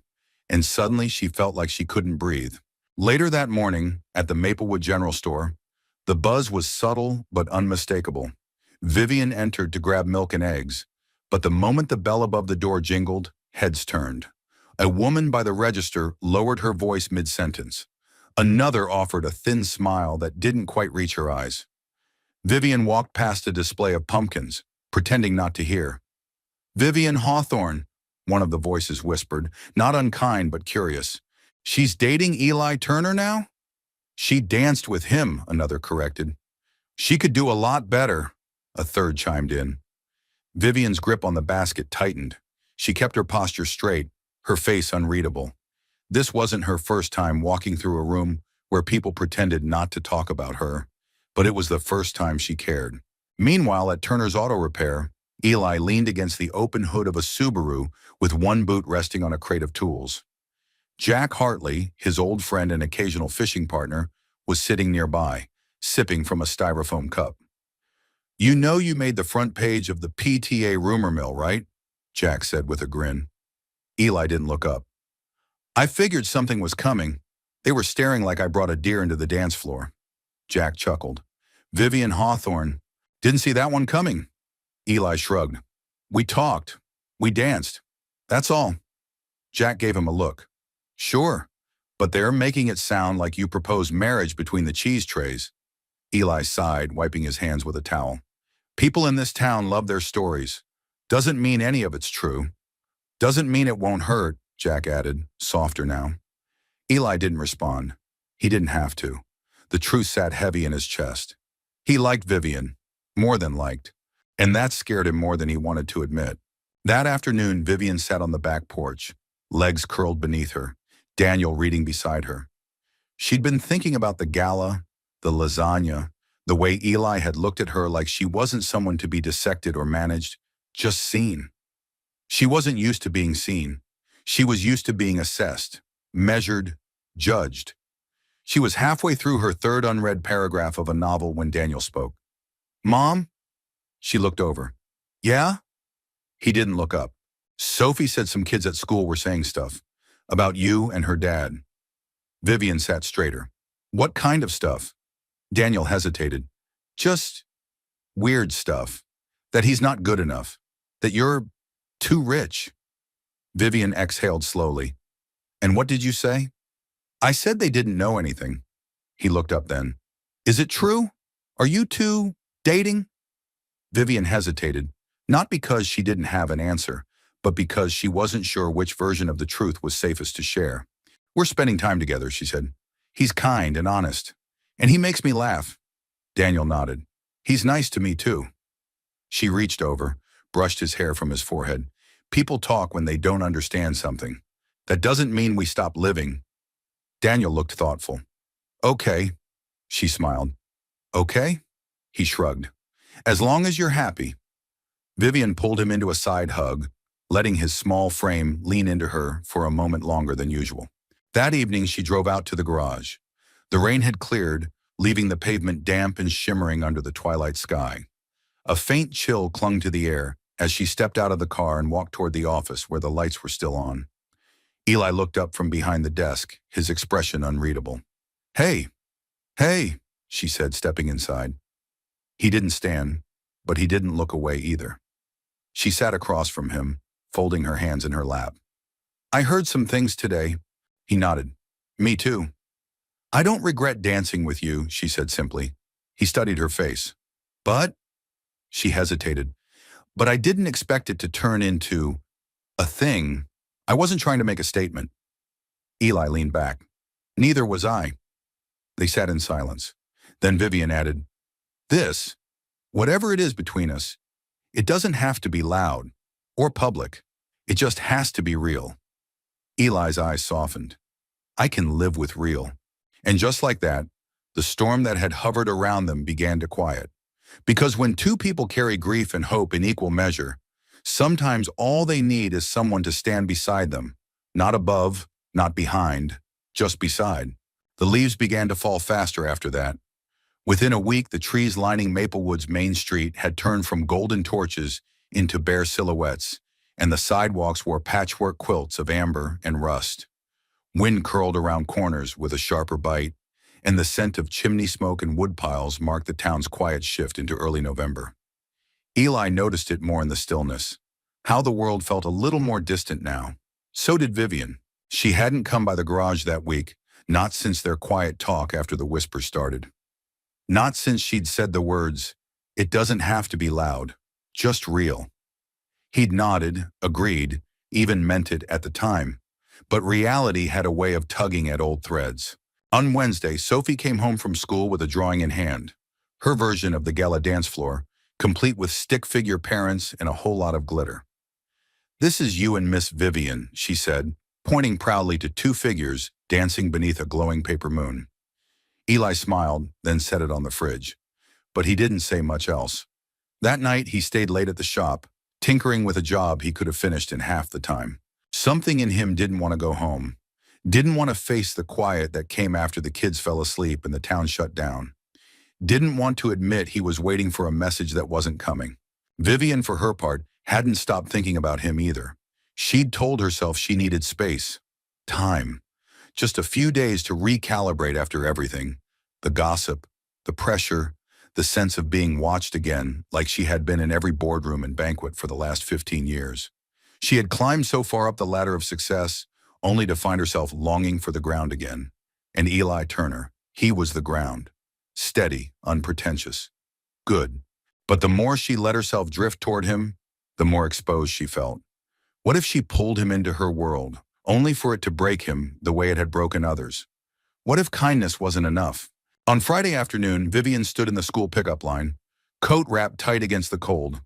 And suddenly she felt like she couldn't breathe. Later that morning, at the Maplewood General Store, the buzz was subtle but unmistakable. Vivian entered to grab milk and eggs, but the moment the bell above the door jingled, heads turned. A woman by the register lowered her voice mid-sentence. Another offered a thin smile that didn't quite reach her eyes. Vivian walked past a display of pumpkins, pretending not to hear. Vivian Hawthorne, one of the voices whispered, not unkind but curious. She's dating Eli Turner now? She danced with him, another corrected. She could do a lot better, a third chimed in. Vivian's grip on the basket tightened. She kept her posture straight, her face unreadable. This wasn't her first time walking through a room where people pretended not to talk about her, but it was the first time she cared. Meanwhile, at Turner's Auto Repair, Eli leaned against the open hood of a Subaru with one boot resting on a crate of tools. Jack Hartley, his old friend and occasional fishing partner, was sitting nearby, sipping from a styrofoam cup. You know you made the front page of the PTA rumor mill, right? Jack said with a grin. Eli didn't look up. I figured something was coming. They were staring like I brought a deer into the dance floor. Jack chuckled. Vivian Hawthorne. Didn't see that one coming. Eli shrugged. We talked. We danced. That's all. Jack gave him a look. Sure, but they're making it sound like you proposed marriage between the cheese trays. Eli sighed, wiping his hands with a towel. People in this town love their stories. Doesn't mean any of it's true. Doesn't mean it won't hurt, Jack added, softer now. Eli didn't respond. He didn't have to. The truth sat heavy in his chest. He liked Vivian, more than liked, and that scared him more than he wanted to admit. That afternoon, Vivian sat on the back porch, legs curled beneath her, Daniel reading beside her. She'd been thinking about the gala, the lasagna, the way Eli had looked at her like she wasn't someone to be dissected or managed, just seen. She wasn't used to being seen. She was used to being assessed, measured, judged. She was halfway through her third unread paragraph of a novel when Daniel spoke. "Mom?" She looked over. "Yeah?" He didn't look up. "Sophie said some kids at school were saying stuff about you and her dad." Vivian sat straighter. "What kind of stuff?" Daniel hesitated. "Just weird stuff. That he's not good enough. That you're too rich." Vivian exhaled slowly. "And what did you say?" "I said they didn't know anything." He looked up then. "Is it true? Are you two dating?" Vivian hesitated, not because she didn't have an answer, but because she wasn't sure which version of the truth was safest to share. "We're spending time together," she said. "He's kind and honest. And he makes me laugh." Daniel nodded. "He's nice to me too." She reached over, brushed his hair from his forehead. "People talk when they don't understand something. That doesn't mean we stop living." Daniel looked thoughtful. "Okay," she smiled. "Okay?" He shrugged. "As long as you're happy." Vivian pulled him into a side hug, letting his small frame lean into her for a moment longer than usual. That evening, she drove out to the garage. The rain had cleared, leaving the pavement damp and shimmering under the twilight sky. A faint chill clung to the air as she stepped out of the car and walked toward the office where the lights were still on. Eli looked up from behind the desk, his expression unreadable. "Hey, hey," she said, stepping inside. He didn't stand, but he didn't look away either. She sat across from him, folding her hands in her lap. "I heard some things today." He nodded. "Me too." "I don't regret dancing with you," she said simply. He studied her face. "But," she hesitated, "but I didn't expect it to turn into a thing. I wasn't trying to make a statement." Eli leaned back. "Neither was I." They sat in silence. Then Vivian added, "This, whatever it is between us, it doesn't have to be loud or public. It just has to be real." Eli's eyes softened. "I can live with real." And just like that, the storm that had hovered around them began to quiet. Because when two people carry grief and hope in equal measure, sometimes all they need is someone to stand beside them, not above, not behind, just beside. The leaves began to fall faster after that. Within a week, the trees lining Maplewood's main street had turned from golden torches into bare silhouettes, and the sidewalks wore patchwork quilts of amber and rust. Wind curled around corners with a sharper bite, and the scent of chimney smoke and wood piles marked the town's quiet shift into early November. Eli noticed it more in the stillness, how the world felt a little more distant now. So did Vivian. She hadn't come by the garage that week, not since their quiet talk after the whisper started. Not since she'd said the words, "It doesn't have to be loud, just real." He'd nodded, agreed, even meant it at the time. But reality had a way of tugging at old threads. On Wednesday, Sophie came home from school with a drawing in hand, her version of the gala dance floor, complete with stick figure parents and a whole lot of glitter. "This is you and Miss Vivian," she said, pointing proudly to two figures dancing beneath a glowing paper moon. Eli smiled, then set it on the fridge. But he didn't say much else. That night, he stayed late at the shop, tinkering with a job he could have finished in half the time. Something in him didn't want to go home, didn't want to face the quiet that came after the kids fell asleep and the town shut down, didn't want to admit he was waiting for a message that wasn't coming. Vivian, for her part, hadn't stopped thinking about him either. She'd told herself she needed space, time, just a few days to recalibrate after everything, the gossip, the pressure, the sense of being watched again, like she had been in every boardroom and banquet for the last 15 years. She had climbed so far up the ladder of success, only to find herself longing for the ground again. And Eli Turner, he was the ground. Steady, unpretentious, good. But the more she let herself drift toward him, the more exposed she felt. What if she pulled him into her world, only for it to break him the way it had broken others? What if kindness wasn't enough? On Friday afternoon, Vivian stood in the school pickup line, coat wrapped tight against the cold,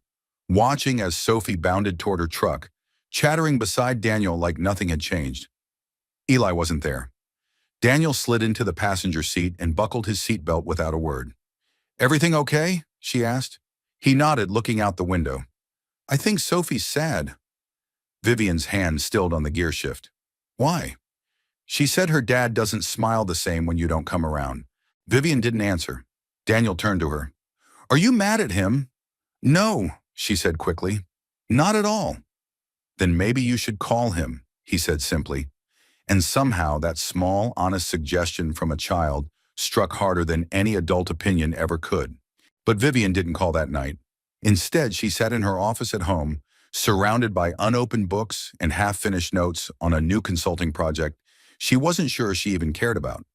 watching as Sophie bounded toward her truck, chattering beside Daniel like nothing had changed. Eli wasn't there. Daniel slid into the passenger seat and buckled his seatbelt without a word. "Everything okay?" she asked. He nodded, looking out the window. "I think Sophie's sad." Vivian's hand stilled on the gear shift. "Why?" "She said her dad doesn't smile the same when you don't come around." Vivian didn't answer. Daniel turned to her. "Are you mad at him?" "No," she said quickly. "Not at all." "Then maybe you should call him," he said simply. And somehow that small, honest suggestion from a child struck harder than any adult opinion ever could. But Vivian didn't call that night. Instead, she sat in her office at home, surrounded by unopened books and half-finished notes on a new consulting project she wasn't sure she even cared about.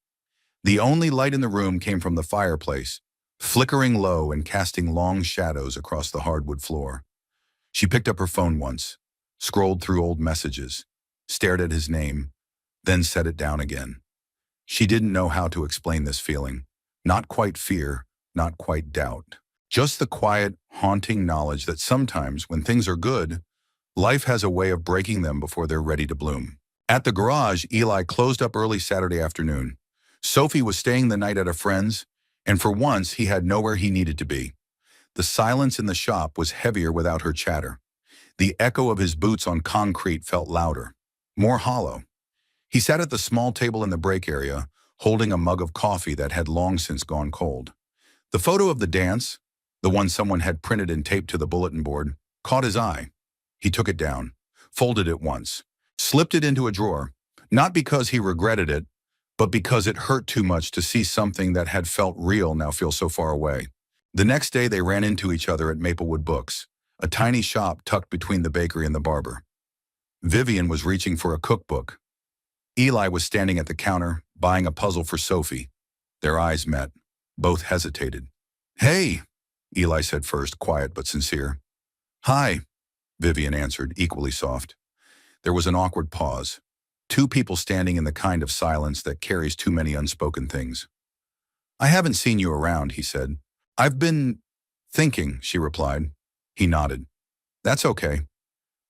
The only light in the room came from the fireplace, flickering low and casting long shadows across the hardwood floor. She picked up her phone once, scrolled through old messages, stared at his name, then set it down again. She didn't know how to explain this feeling. Not quite fear, not quite doubt. Just the quiet, haunting knowledge that sometimes, when things are good, life has a way of breaking them before they're ready to bloom. At the garage, Eli closed up early Saturday afternoon. Sophie was staying the night at a friend's, and for once he had nowhere he needed to be. The silence in the shop was heavier without her chatter. The echo of his boots on concrete felt louder, more hollow. He sat at the small table in the break area, holding a mug of coffee that had long since gone cold. The photo of the dance, the one someone had printed and taped to the bulletin board, caught his eye. He took it down, folded it once, slipped it into a drawer, not because he regretted it, but because it hurt too much to see something that had felt real now feel so far away. The next day they ran into each other at Maplewood Books, a tiny shop tucked between the bakery and the barber. Vivian was reaching for a cookbook. Eli was standing at the counter, buying a puzzle for Sophie. Their eyes met. Both hesitated. "Hey," Eli said first, quiet but sincere. "Hi," Vivian answered, equally soft. There was an awkward pause. Two people standing in the kind of silence that carries too many unspoken things. "I haven't seen you around," he said. "I've been thinking," she replied. He nodded. "That's okay."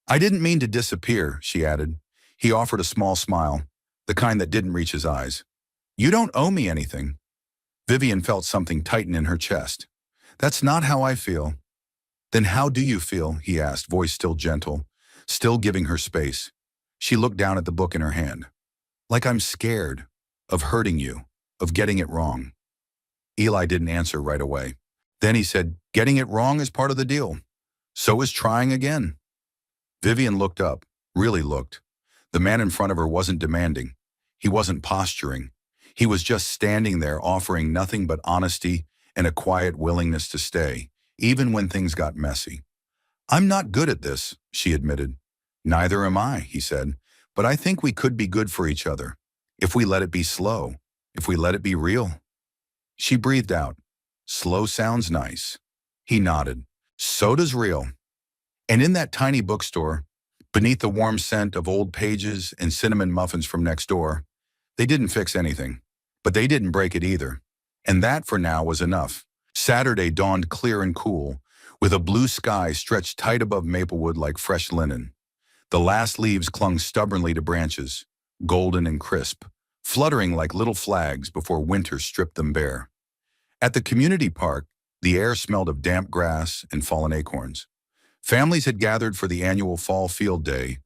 "I didn't mean to disappear," she added. He offered a small smile, the kind that didn't reach his eyes. "You don't owe me anything." Vivian felt something tighten in her chest. "That's not how I feel." "Then how do you feel?" he asked, voice still gentle, still giving her space. She looked down at the book in her hand. "Like I'm scared, of hurting you, of getting it wrong." Eli didn't answer right away. Then he said, "Getting it wrong is part of the deal. So is trying again." Vivian looked up, really looked. The man in front of her wasn't demanding. He wasn't posturing. He was just standing there offering nothing but honesty and a quiet willingness to stay, even when things got messy. "I'm not good at this," she admitted. "Neither am I," he said, "but I think we could be good for each other. If we let it be slow, if we let it be real." She breathed out. "Slow sounds nice." He nodded. "So does real." And in that tiny bookstore, beneath the warm scent of old pages and cinnamon muffins from next door, they didn't fix anything, but they didn't break it either. And that for now was enough. Saturday dawned clear and cool, with a blue sky stretched tight above Maplewood like fresh linen. The last leaves clung stubbornly to branches, golden and crisp, fluttering like little flags before winter stripped them bare. At the community park, the air smelled of damp grass and fallen acorns. Families had gathered for the annual Fall Field Day,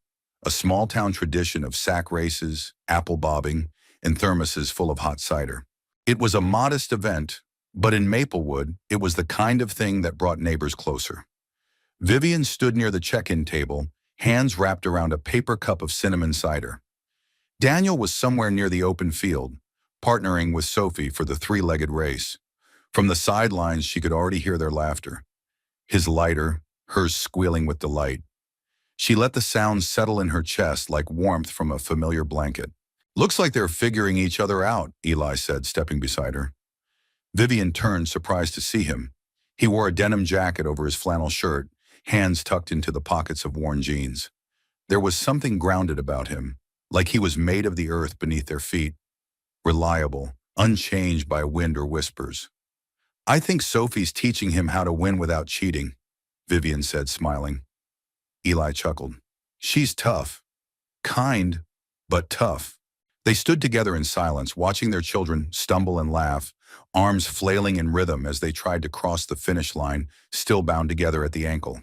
a small-town tradition of sack races, apple bobbing, and thermoses full of hot cider. It was a modest event, but in Maplewood, it was the kind of thing that brought neighbors closer. Vivian stood near the check-in table, hands wrapped around a paper cup of cinnamon cider. Daniel was somewhere near the open field, partnering with Sophie for the three-legged race. From the sidelines, she could already hear their laughter. His lighter, hers squealing with delight. She let the sound settle in her chest like warmth from a familiar blanket. "Looks like they're figuring each other out," Eli said, stepping beside her. Vivian turned, surprised to see him. He wore a denim jacket over his flannel shirt, hands tucked into the pockets of worn jeans. There was something grounded about him, like he was made of the earth beneath their feet. Reliable, unchanged by wind or whispers. I think Sophie's teaching him how to win without cheating, Vivian said, smiling. Eli chuckled. She's tough. Kind, but tough. They stood together in silence, watching their children stumble and laugh, arms flailing in rhythm as they tried to cross the finish line, still bound together at the ankle.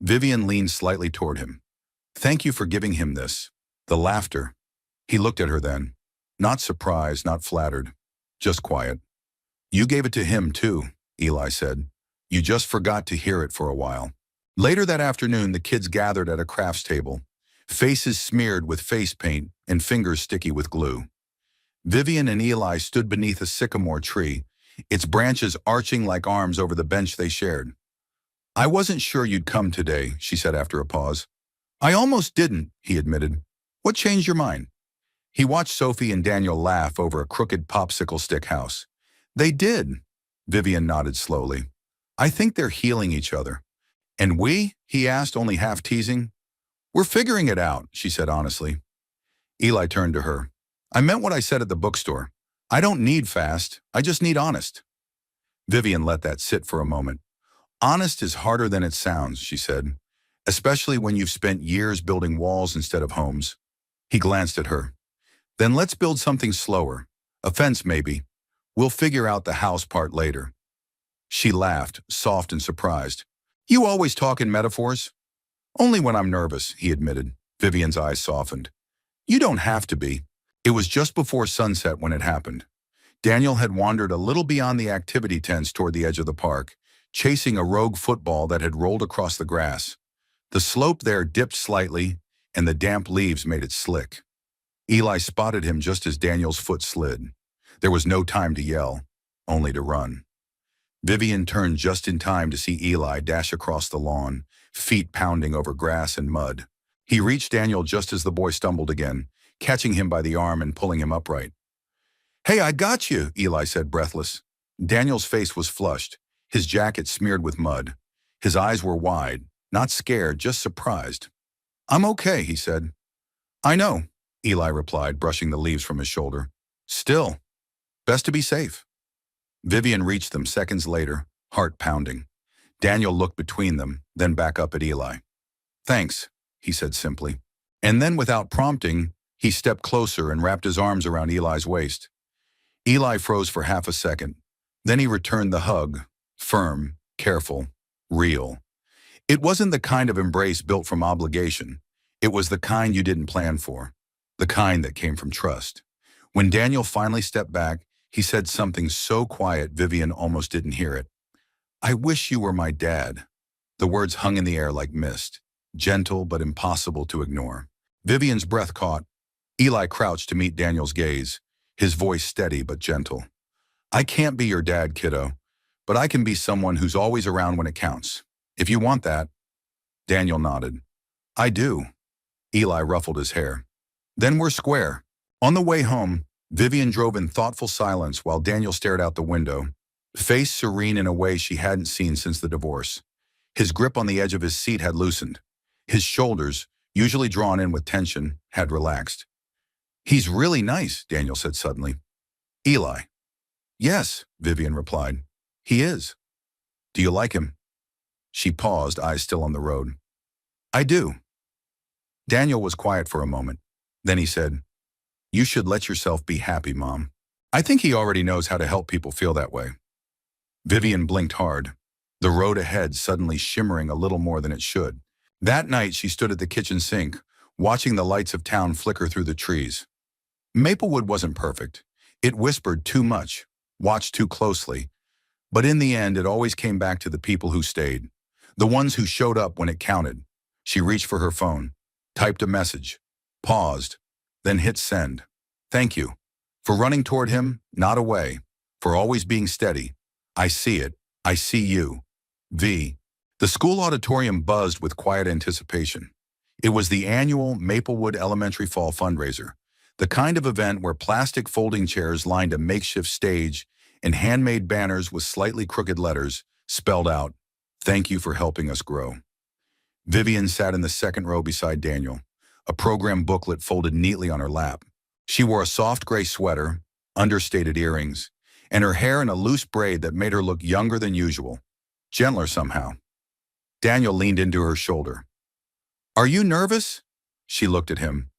Vivian leaned slightly toward him. Thank you for giving him this. The laughter. He looked at her then. Not surprised, not flattered. Just quiet. You gave it to him too, Eli said. You just forgot to hear it for a while. Later that afternoon, the kids gathered at a crafts table, faces smeared with face paint and fingers sticky with glue. Vivian and Eli stood beneath a sycamore tree, its branches arching like arms over the bench they shared. I wasn't sure you'd come today, she said after a pause. I almost didn't, he admitted. What changed your mind? He watched Sophie and Daniel laugh over a crooked popsicle stick house. They did, Vivian nodded slowly. I think they're healing each other. And we? He asked, only half teasing. We're figuring it out, she said honestly. Eli turned to her. I meant what I said at the bookstore. I don't need fast, I just need honest. Vivian let that sit for a moment. Honest is harder than it sounds, she said, especially when you've spent years building walls instead of homes. He glanced at her. Then let's build something slower. A fence, maybe. We'll figure out the house part later. She laughed, soft and surprised. You always talk in metaphors? Only when I'm nervous, he admitted. Vivian's eyes softened. You don't have to be. It was just before sunset when it happened. Daniel had wandered a little beyond the activity tents toward the edge of the park, chasing a rogue football that had rolled across the grass. The slope there dipped slightly, and the damp leaves made it slick. Eli spotted him just as Daniel's foot slid. There was no time to yell, only to run. Vivian turned just in time to see Eli dash across the lawn, feet pounding over grass and mud. He reached Daniel just as the boy stumbled again, catching him by the arm and pulling him upright. Hey, I got you, Eli said, breathless. Daniel's face was flushed, his jacket smeared with mud. His eyes were wide, not scared, just surprised. I'm okay, he said. I know, Eli replied, brushing the leaves from his shoulder. Still, best to be safe. Vivian reached them seconds later, heart pounding. Daniel looked between them, then back up at Eli. Thanks, he said simply. And then without prompting, he stepped closer and wrapped his arms around Eli's waist. Eli froze for half a second. Then he returned the hug, firm, careful, real. It wasn't the kind of embrace built from obligation. It was the kind you didn't plan for, the kind that came from trust. When Daniel finally stepped back, he said something so quiet Vivian almost didn't hear it. I wish you were my dad. The words hung in the air like mist, gentle but impossible to ignore. Vivian's breath caught. Eli crouched to meet Daniel's gaze, his voice steady but gentle. I can't be your dad, kiddo, but I can be someone who's always around when it counts. If you want that. Daniel nodded. I do. Eli ruffled his hair. Then we're square. On the way home, Vivian drove in thoughtful silence while Daniel stared out the window, face serene in a way she hadn't seen since the divorce. His grip on the edge of his seat had loosened. His shoulders, usually drawn in with tension, had relaxed. He's really nice, Daniel said suddenly. Eli. Yes, Vivian replied. He is. Do you like him? She paused, eyes still on the road. I do. Daniel was quiet for a moment. Then he said, You should let yourself be happy, Mom. I think he already knows how to help people feel that way. Vivian blinked hard, the road ahead suddenly shimmering a little more than it should. That night she stood at the kitchen sink, watching the lights of town flicker through the trees. Maplewood wasn't perfect. It whispered too much, watched too closely. But in the end, it always came back to the people who stayed, the ones who showed up when it counted. She reached for her phone, typed a message, paused, then hit send. Thank you. For running toward him, not away. For always being steady. I see it. I see you. V. The school auditorium buzzed with quiet anticipation. It was the annual Maplewood Elementary Fall fundraiser, the kind of event where plastic folding chairs lined a makeshift stage and handmade banners with slightly crooked letters spelled out, Thank you for helping us grow. Vivian sat in the second row beside Daniel, a program booklet folded neatly on her lap. She wore a soft gray sweater, understated earrings, and her hair in a loose braid that made her look younger than usual, gentler somehow. Daniel leaned into her shoulder. "Are you nervous?" She looked at him.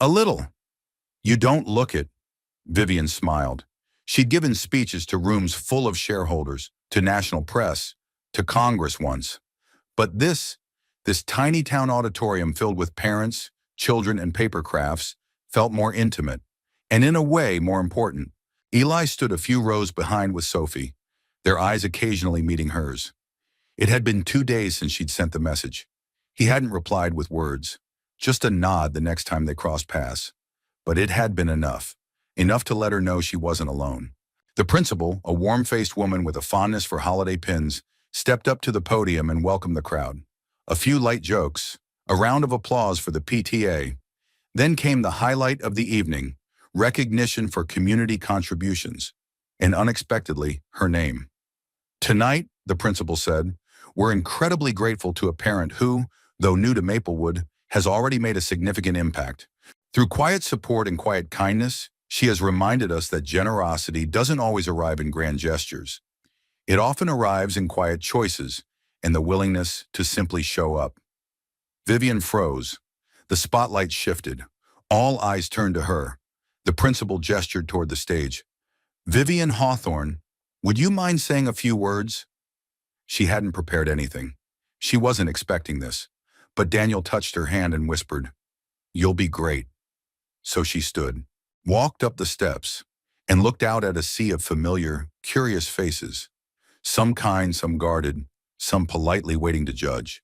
"A little." "You don't look it." Vivian smiled. She'd given speeches to rooms full of shareholders, to national press, to Congress once. But this tiny town auditorium filled with parents, children, and paper crafts, felt more intimate, and in a way more important. Eli stood a few rows behind with Sophie, their eyes occasionally meeting hers. It had been 2 days since she'd sent the message. He hadn't replied with words, just a nod the next time they crossed paths. But it had been enough to let her know she wasn't alone. The principal, a warm-faced woman with a fondness for holiday pins, stepped up to the podium and welcomed the crowd. A few light jokes, a round of applause for the PTA. Then came the highlight of the evening, recognition for community contributions, and unexpectedly, her name. "Tonight," the principal said, "we're incredibly grateful to a parent who, though new to Maplewood, has already made a significant impact. Through quiet support and quiet kindness, she has reminded us that generosity doesn't always arrive in grand gestures. It often arrives in quiet choices and the willingness to simply show up." Vivian froze. The spotlight shifted. All eyes turned to her. The principal gestured toward the stage. "Vivian Hawthorne, would you mind saying a few words?" She hadn't prepared anything. She wasn't expecting this. But Daniel touched her hand and whispered, "You'll be great." So she stood, walked up the steps, and looked out at a sea of familiar, curious faces. Some kind, some guarded, some politely waiting to judge.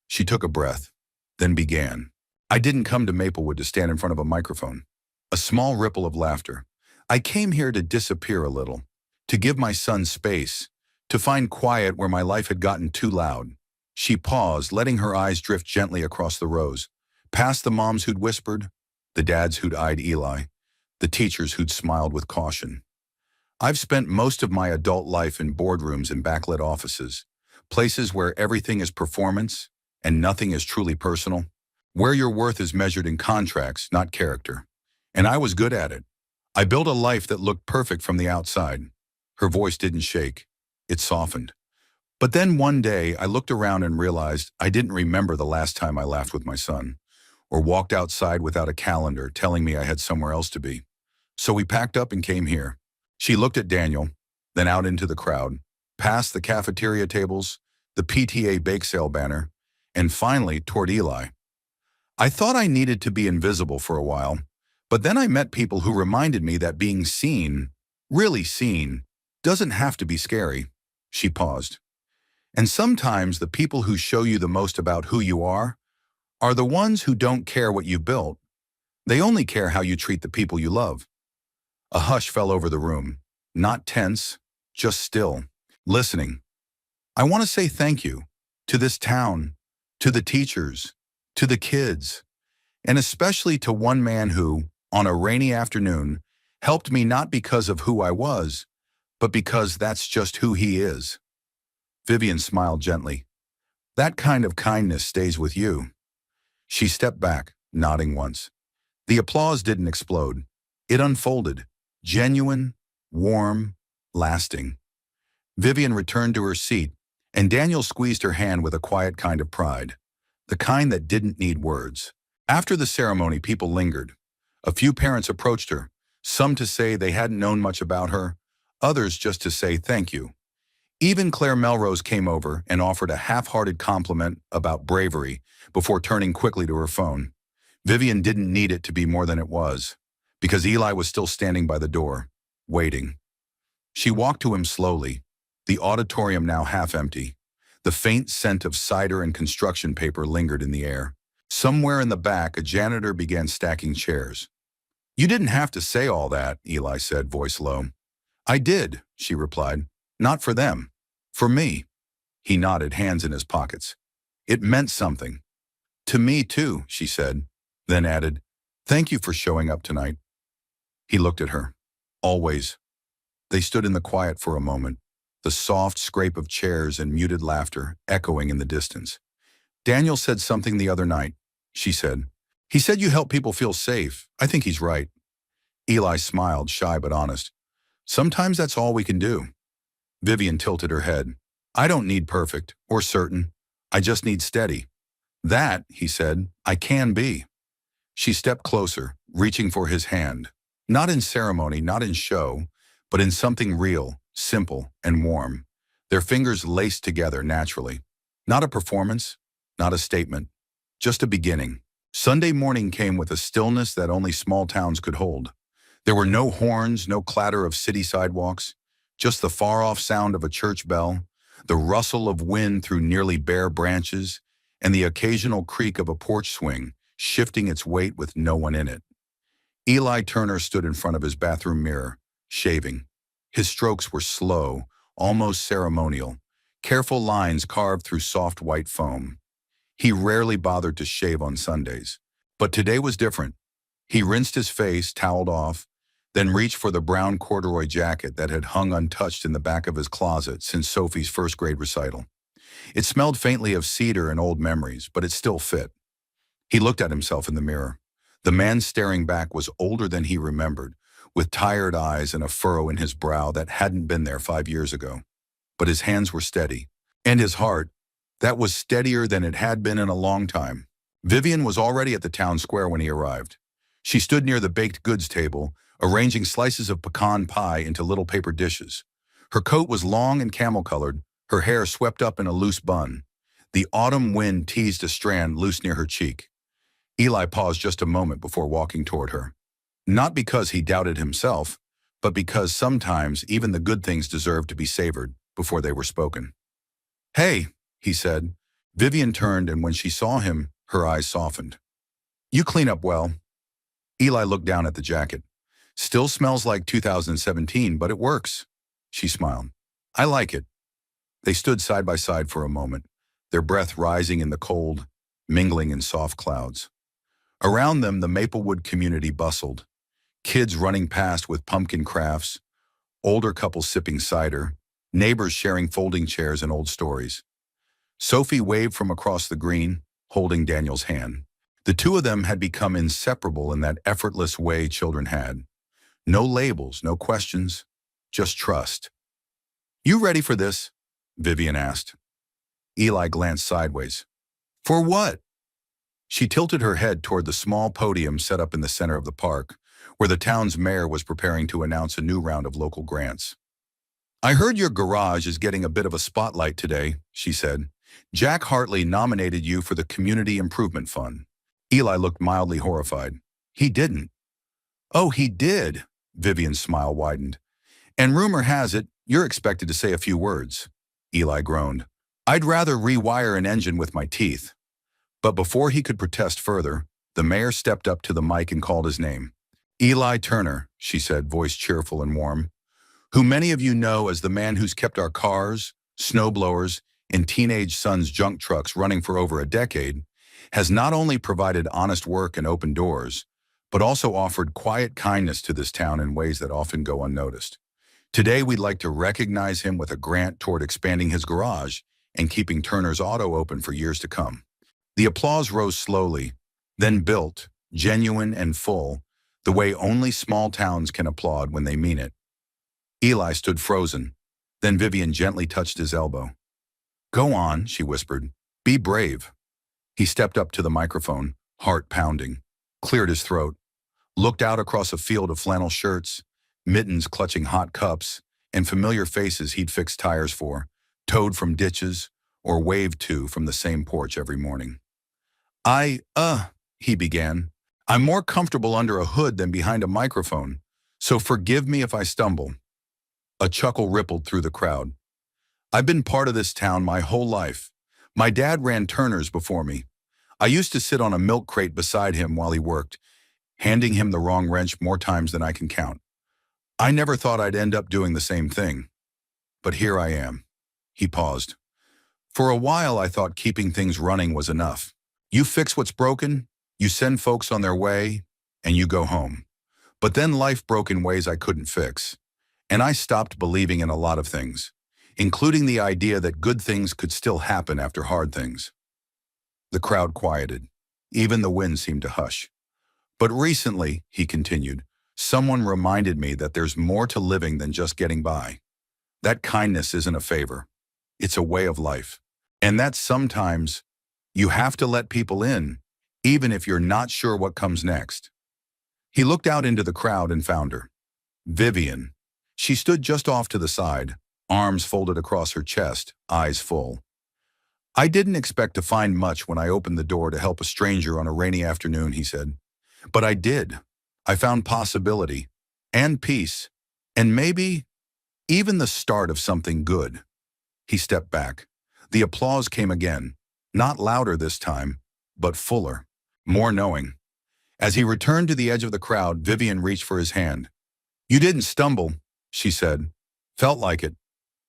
She took a breath, then began. "I didn't come to Maplewood to stand in front of a microphone." A small ripple of laughter. "I came here to disappear a little, to give my son space, to find quiet where my life had gotten too loud." She paused, letting her eyes drift gently across the rows, past the moms who'd whispered, the dads who'd eyed Eli, the teachers who'd smiled with caution. "I've spent most of my adult life in boardrooms and backlit offices, places where everything is performance and nothing is truly personal, where your worth is measured in contracts, not character. And I was good at it. I built a life that looked perfect from the outside." Her voice didn't shake. It softened. "But then one day I looked around and realized I didn't remember the last time I laughed with my son, or walked outside without a calendar telling me I had somewhere else to be. So we packed up and came here." She looked at Daniel, then out into the crowd, past the cafeteria tables, the PTA bake sale banner, and finally toward Eli. "I thought I needed to be invisible for a while, but then I met people who reminded me that being seen, really seen, doesn't have to be scary." She paused. "And sometimes the people who show you the most about who you are the ones who don't care what you built. They only care how you treat the people you love." A hush fell over the room, not tense, just still, listening. "I want to say thank you to this town, to the teachers, to the kids, and especially to one man who, on a rainy afternoon, helped me not because of who I was, but because that's just who he is." Vivian smiled gently. "That kind of kindness stays with you." She stepped back, nodding once. The applause didn't explode. It unfolded, genuine, warm, lasting. Vivian returned to her seat, and Daniel squeezed her hand with a quiet kind of pride, the kind that didn't need words. After the ceremony, people lingered. A few parents approached her, some to say they hadn't known much about her, others just to say thank you. Even Claire Melrose came over and offered a half-hearted compliment about bravery before turning quickly to her phone. Vivian didn't need it to be more than it was, because Eli was still standing by the door, waiting. She walked to him slowly, the auditorium now half empty. The faint scent of cider and construction paper lingered in the air. Somewhere in the back, a janitor began stacking chairs. "You didn't have to say all that," Eli said, voice low. "I did," she replied. "Not for them. For me." He nodded, hands in his pockets. "It meant something." "To me too," she said, then added, "Thank you for showing up tonight." He looked at her. "Always." They stood in the quiet for a moment, the soft scrape of chairs and muted laughter echoing in the distance. "Daniel said something the other night," she said. "He said you help people feel safe. I think he's right." Eli smiled, shy but honest. Sometimes that's all we can do. Vivian tilted her head. I don't need perfect or certain. I just need steady. That, he said, I can be. She stepped closer, reaching for his hand. Not in ceremony, not in show, but in something real, simple, and warm. Their fingers laced together naturally. Not a performance, not a statement, just a beginning. Sunday morning came with a stillness that only small towns could hold. There were no horns, no clatter of city sidewalks, just the far-off sound of a church bell, the rustle of wind through nearly bare branches, and the occasional creak of a porch swing, shifting its weight with no one in it. Eli Turner stood in front of his bathroom mirror, shaving. His strokes were slow, almost ceremonial, careful lines carved through soft white foam. He rarely bothered to shave on Sundays. But today was different. He rinsed his face, toweled off, then reached for the brown corduroy jacket that had hung untouched in the back of his closet since Sophie's first-grade recital. It smelled faintly of cedar and old memories, but it still fit. He looked at himself in the mirror. The man staring back was older than he remembered, with tired eyes and a furrow in his brow that hadn't been there 5 years ago. But his hands were steady. And his heart, that was steadier than it had been in a long time. Vivian was already at the town square when he arrived. She stood near the baked goods table, arranging slices of pecan pie into little paper dishes. Her coat was long and camel-colored, her hair swept up in a loose bun. The autumn wind teased a strand loose near her cheek. Eli paused just a moment before walking toward her. Not because he doubted himself, but because sometimes even the good things deserved to be savored before they were spoken. Hey, he said. Vivian turned, and when she saw him, her eyes softened. You clean up well. Eli looked down at the jacket. Still smells like 2017, but it works. She smiled. I like it. They stood side by side for a moment, their breath rising in the cold, mingling in soft clouds. Around them, the Maplewood community bustled. Kids running past with pumpkin crafts, older couples sipping cider, neighbors sharing folding chairs and old stories. Sophie waved from across the green, holding Daniel's hand. The two of them had become inseparable in that effortless way children had. No labels, no questions, just trust. You ready for this? Vivian asked. Eli glanced sideways. For what? She tilted her head toward the small podium set up in the center of the park, where the town's mayor was preparing to announce a new round of local grants. I heard your garage is getting a bit of a spotlight today, she said. Jack Hartley nominated you for the Community Improvement Fund. Eli looked mildly horrified. He didn't. Oh, he did, Vivian's smile widened. And rumor has it, you're expected to say a few words. Eli groaned. I'd rather rewire an engine with my teeth. But before he could protest further, the mayor stepped up to the mic and called his name. Eli Turner, she said, voice cheerful and warm, who many of you know as the man who's kept our cars, snowblowers, and teenage sons' junk trucks running for over a decade, has not only provided honest work and open doors, but also offered quiet kindness to this town in ways that often go unnoticed. Today, we'd like to recognize him with a grant toward expanding his garage and keeping Turner's Auto open for years to come. The applause rose slowly, then built, genuine and full, the way only small towns can applaud when they mean it. Eli stood frozen. Then Vivian gently touched his elbow. Go on, she whispered. Be brave. He stepped up to the microphone, heart pounding, cleared his throat, looked out across a field of flannel shirts, mittens clutching hot cups, and familiar faces he'd fixed tires for, towed from ditches, or waved to from the same porch every morning. He began. I'm more comfortable under a hood than behind a microphone, so forgive me if I stumble. A chuckle rippled through the crowd. I've been part of this town my whole life. My dad ran Turner's before me. I used to sit on a milk crate beside him while he worked, handing him the wrong wrench more times than I can count. I never thought I'd end up doing the same thing. But here I am. He paused. For a while, I thought keeping things running was enough. You fix what's broken, you send folks on their way, and you go home. But then life broke in ways I couldn't fix. And I stopped believing in a lot of things, including the idea that good things could still happen after hard things. The crowd quieted. Even the wind seemed to hush. But recently, he continued, Someone reminded me that there's more to living than just getting by. That kindness isn't a favor. It's a way of life. And that sometimes you have to let people in, even if you're not sure what comes next. He looked out into the crowd and found her. Vivian. She stood just off to the side, arms folded across her chest, eyes full. I didn't expect to find much when I opened the door to help a stranger on a rainy afternoon, he said. But I did. I found possibility and peace and maybe even the start of something good. He stepped back. The applause came again, not louder this time, but fuller, more knowing. As he returned to the edge of the crowd, Vivian reached for his hand. You didn't stumble, she said. Felt like it.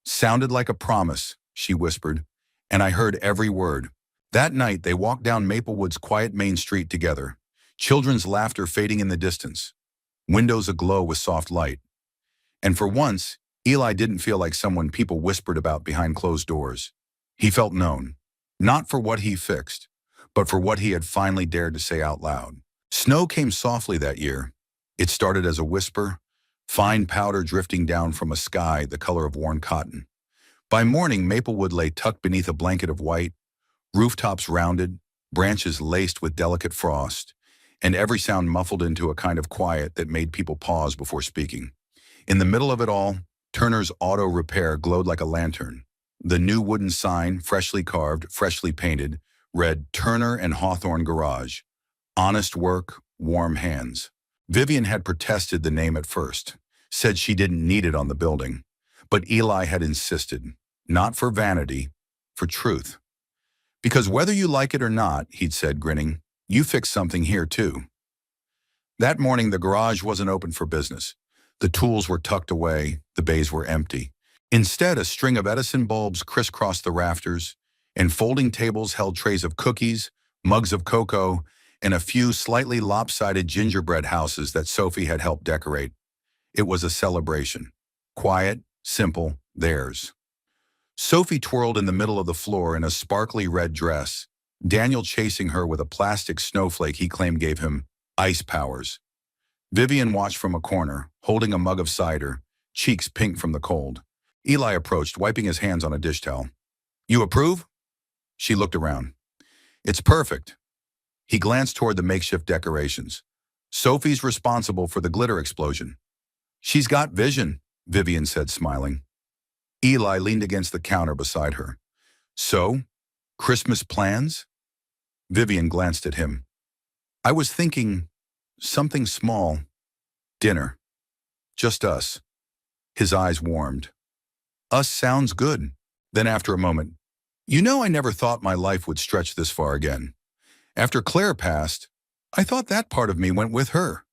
Sounded like a promise, she whispered, and I heard every word. That night, they walked down Maplewood's quiet main street together, children's laughter fading in the distance, windows aglow with soft light. And for once, Eli didn't feel like someone people whispered about behind closed doors. He felt known, not for what he fixed, but for what he had finally dared to say out loud. Snow came softly that year. It started as a whisper, fine powder drifting down from a sky the color of worn cotton. By morning, Maplewood lay tucked beneath a blanket of white, rooftops rounded, branches laced with delicate frost, and every sound muffled into a kind of quiet that made people pause before speaking. In the middle of it all, Turner's Auto Repair glowed like a lantern. The new wooden sign, freshly carved, freshly painted, read Turner and Hawthorne Garage. Honest work, warm hands. Vivian had protested the name at first, said she didn't need it on the building. But Eli had insisted, not for vanity, for truth. Because whether you like it or not, he'd said, grinning, you fixed something here too. That morning, the garage wasn't open for business. The tools were tucked away, the bays were empty. Instead, a string of Edison bulbs crisscrossed the rafters, and folding tables held trays of cookies, mugs of cocoa, and a few slightly lopsided gingerbread houses that Sophie had helped decorate. It was a celebration. Quiet, simple, theirs. Sophie twirled in the middle of the floor in a sparkly red dress, Daniel chasing her with a plastic snowflake he claimed gave him ice powers. Vivian watched from a corner, holding a mug of cider, cheeks pink from the cold. Eli approached, wiping his hands on a dish towel. You approve? She looked around. It's perfect. He glanced toward the makeshift decorations. Sophie's responsible for the glitter explosion. She's got vision, Vivian said, smiling. Eli leaned against the counter beside her. So, Christmas plans? Vivian glanced at him. I was thinking something small. Dinner. Just us. His eyes warmed. Us sounds good. Then after a moment, you know, I never thought my life would stretch this far again. After Claire passed, I thought that part of me went with her.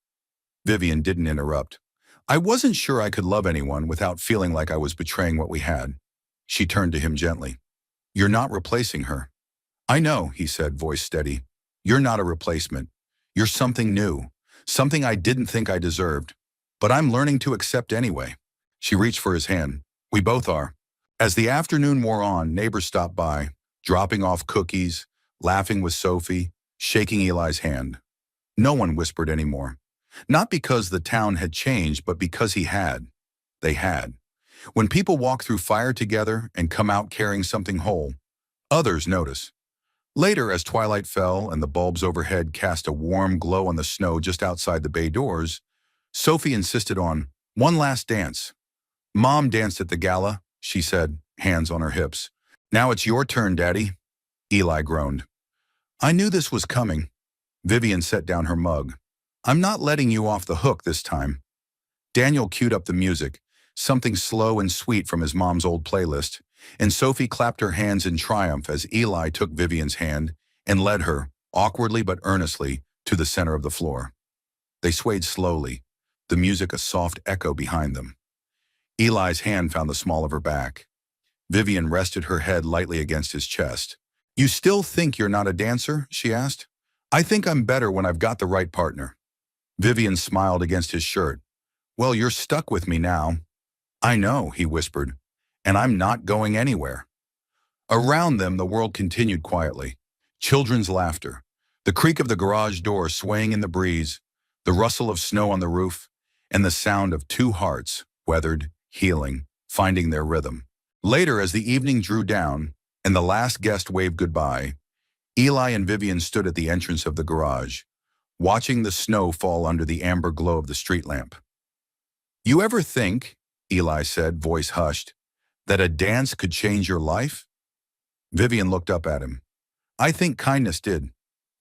Vivian didn't interrupt. I wasn't sure I could love anyone without feeling like I was betraying what we had. She turned to him gently. You're not replacing her. I know, he said, voice steady. You're not a replacement. You're something new, something I didn't think I deserved. But I'm learning to accept anyway. She reached for his hand. We both are. As the afternoon wore on, neighbors stopped by, dropping off cookies, laughing with Sophie, shaking Eli's hand. No one whispered anymore. Not because the town had changed, but because he had. They had. When people walk through fire together and come out carrying something whole, others notice. Later, as twilight fell and the bulbs overhead cast a warm glow on the snow just outside the bay doors, Sophie insisted on one last dance. Mom danced at the gala, she said, hands on her hips. Now it's your turn, Daddy. Eli groaned. I knew this was coming. Vivian set down her mug. I'm not letting you off the hook this time. Daniel queued up the music, something slow and sweet from his mom's old playlist, and Sophie clapped her hands in triumph as Eli took Vivian's hand and led her, awkwardly but earnestly, to the center of the floor. They swayed slowly, the music a soft echo behind them. Eli's hand found the small of her back. Vivian rested her head lightly against his chest. You still think you're not a dancer? She asked. I think I'm better when I've got the right partner. Vivian smiled against his shirt. Well, you're stuck with me now. I know, he whispered, and I'm not going anywhere. Around them, the world continued quietly. Children's laughter, the creak of the garage door swaying in the breeze, the rustle of snow on the roof, and the sound of two hearts, weathered, healing, finding their rhythm. Later, as the evening drew down and the last guest waved goodbye, Eli and Vivian stood at the entrance of the garage, watching the snow fall under the amber glow of the street lamp. "You ever think," Eli said, voice hushed, "that a dance could change your life?" Vivian looked up at him. "I think kindness did.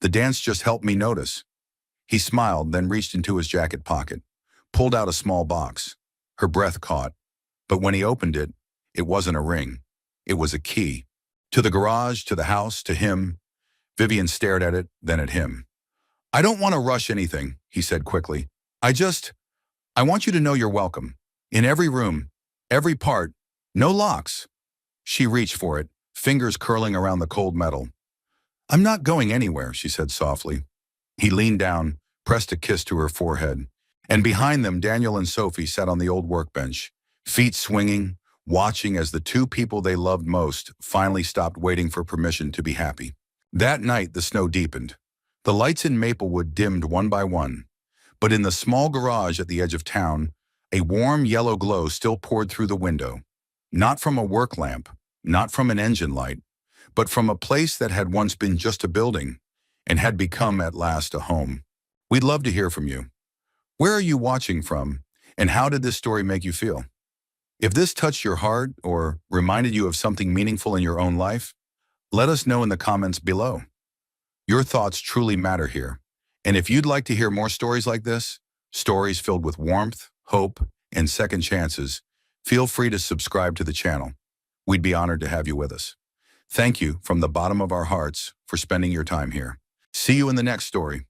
The dance just helped me notice." He smiled, then reached into his jacket pocket, pulled out a small box. Her breath caught, but when he opened it, it wasn't a ring. It was a key. To the garage, to the house, to him. Vivian stared at it, then at him. "I don't want to rush anything," he said quickly. I want you to know you're welcome. In every room, every part, no locks." She reached for it, fingers curling around the cold metal. "I'm not going anywhere," she said softly. He leaned down, pressed a kiss to her forehead, and behind them Daniel and Sophie sat on the old workbench, feet swinging, watching as the two people they loved most finally stopped waiting for permission to be happy. That night the snow deepened. The lights in Maplewood dimmed one by one, but in the small garage at the edge of town, a warm yellow glow still poured through the window. Not from a work lamp, not from an engine light, but from a place that had once been just a building and had become at last a home. We'd love to hear from you. Where are you watching from, and how did this story make you feel? If this touched your heart or reminded you of something meaningful in your own life, let us know in the comments below. Your thoughts truly matter here. And if you'd like to hear more stories like this, stories filled with warmth, hope, and second chances, feel free to subscribe to the channel. We'd be honored to have you with us. Thank you from the bottom of our hearts for spending your time here. See you in the next story.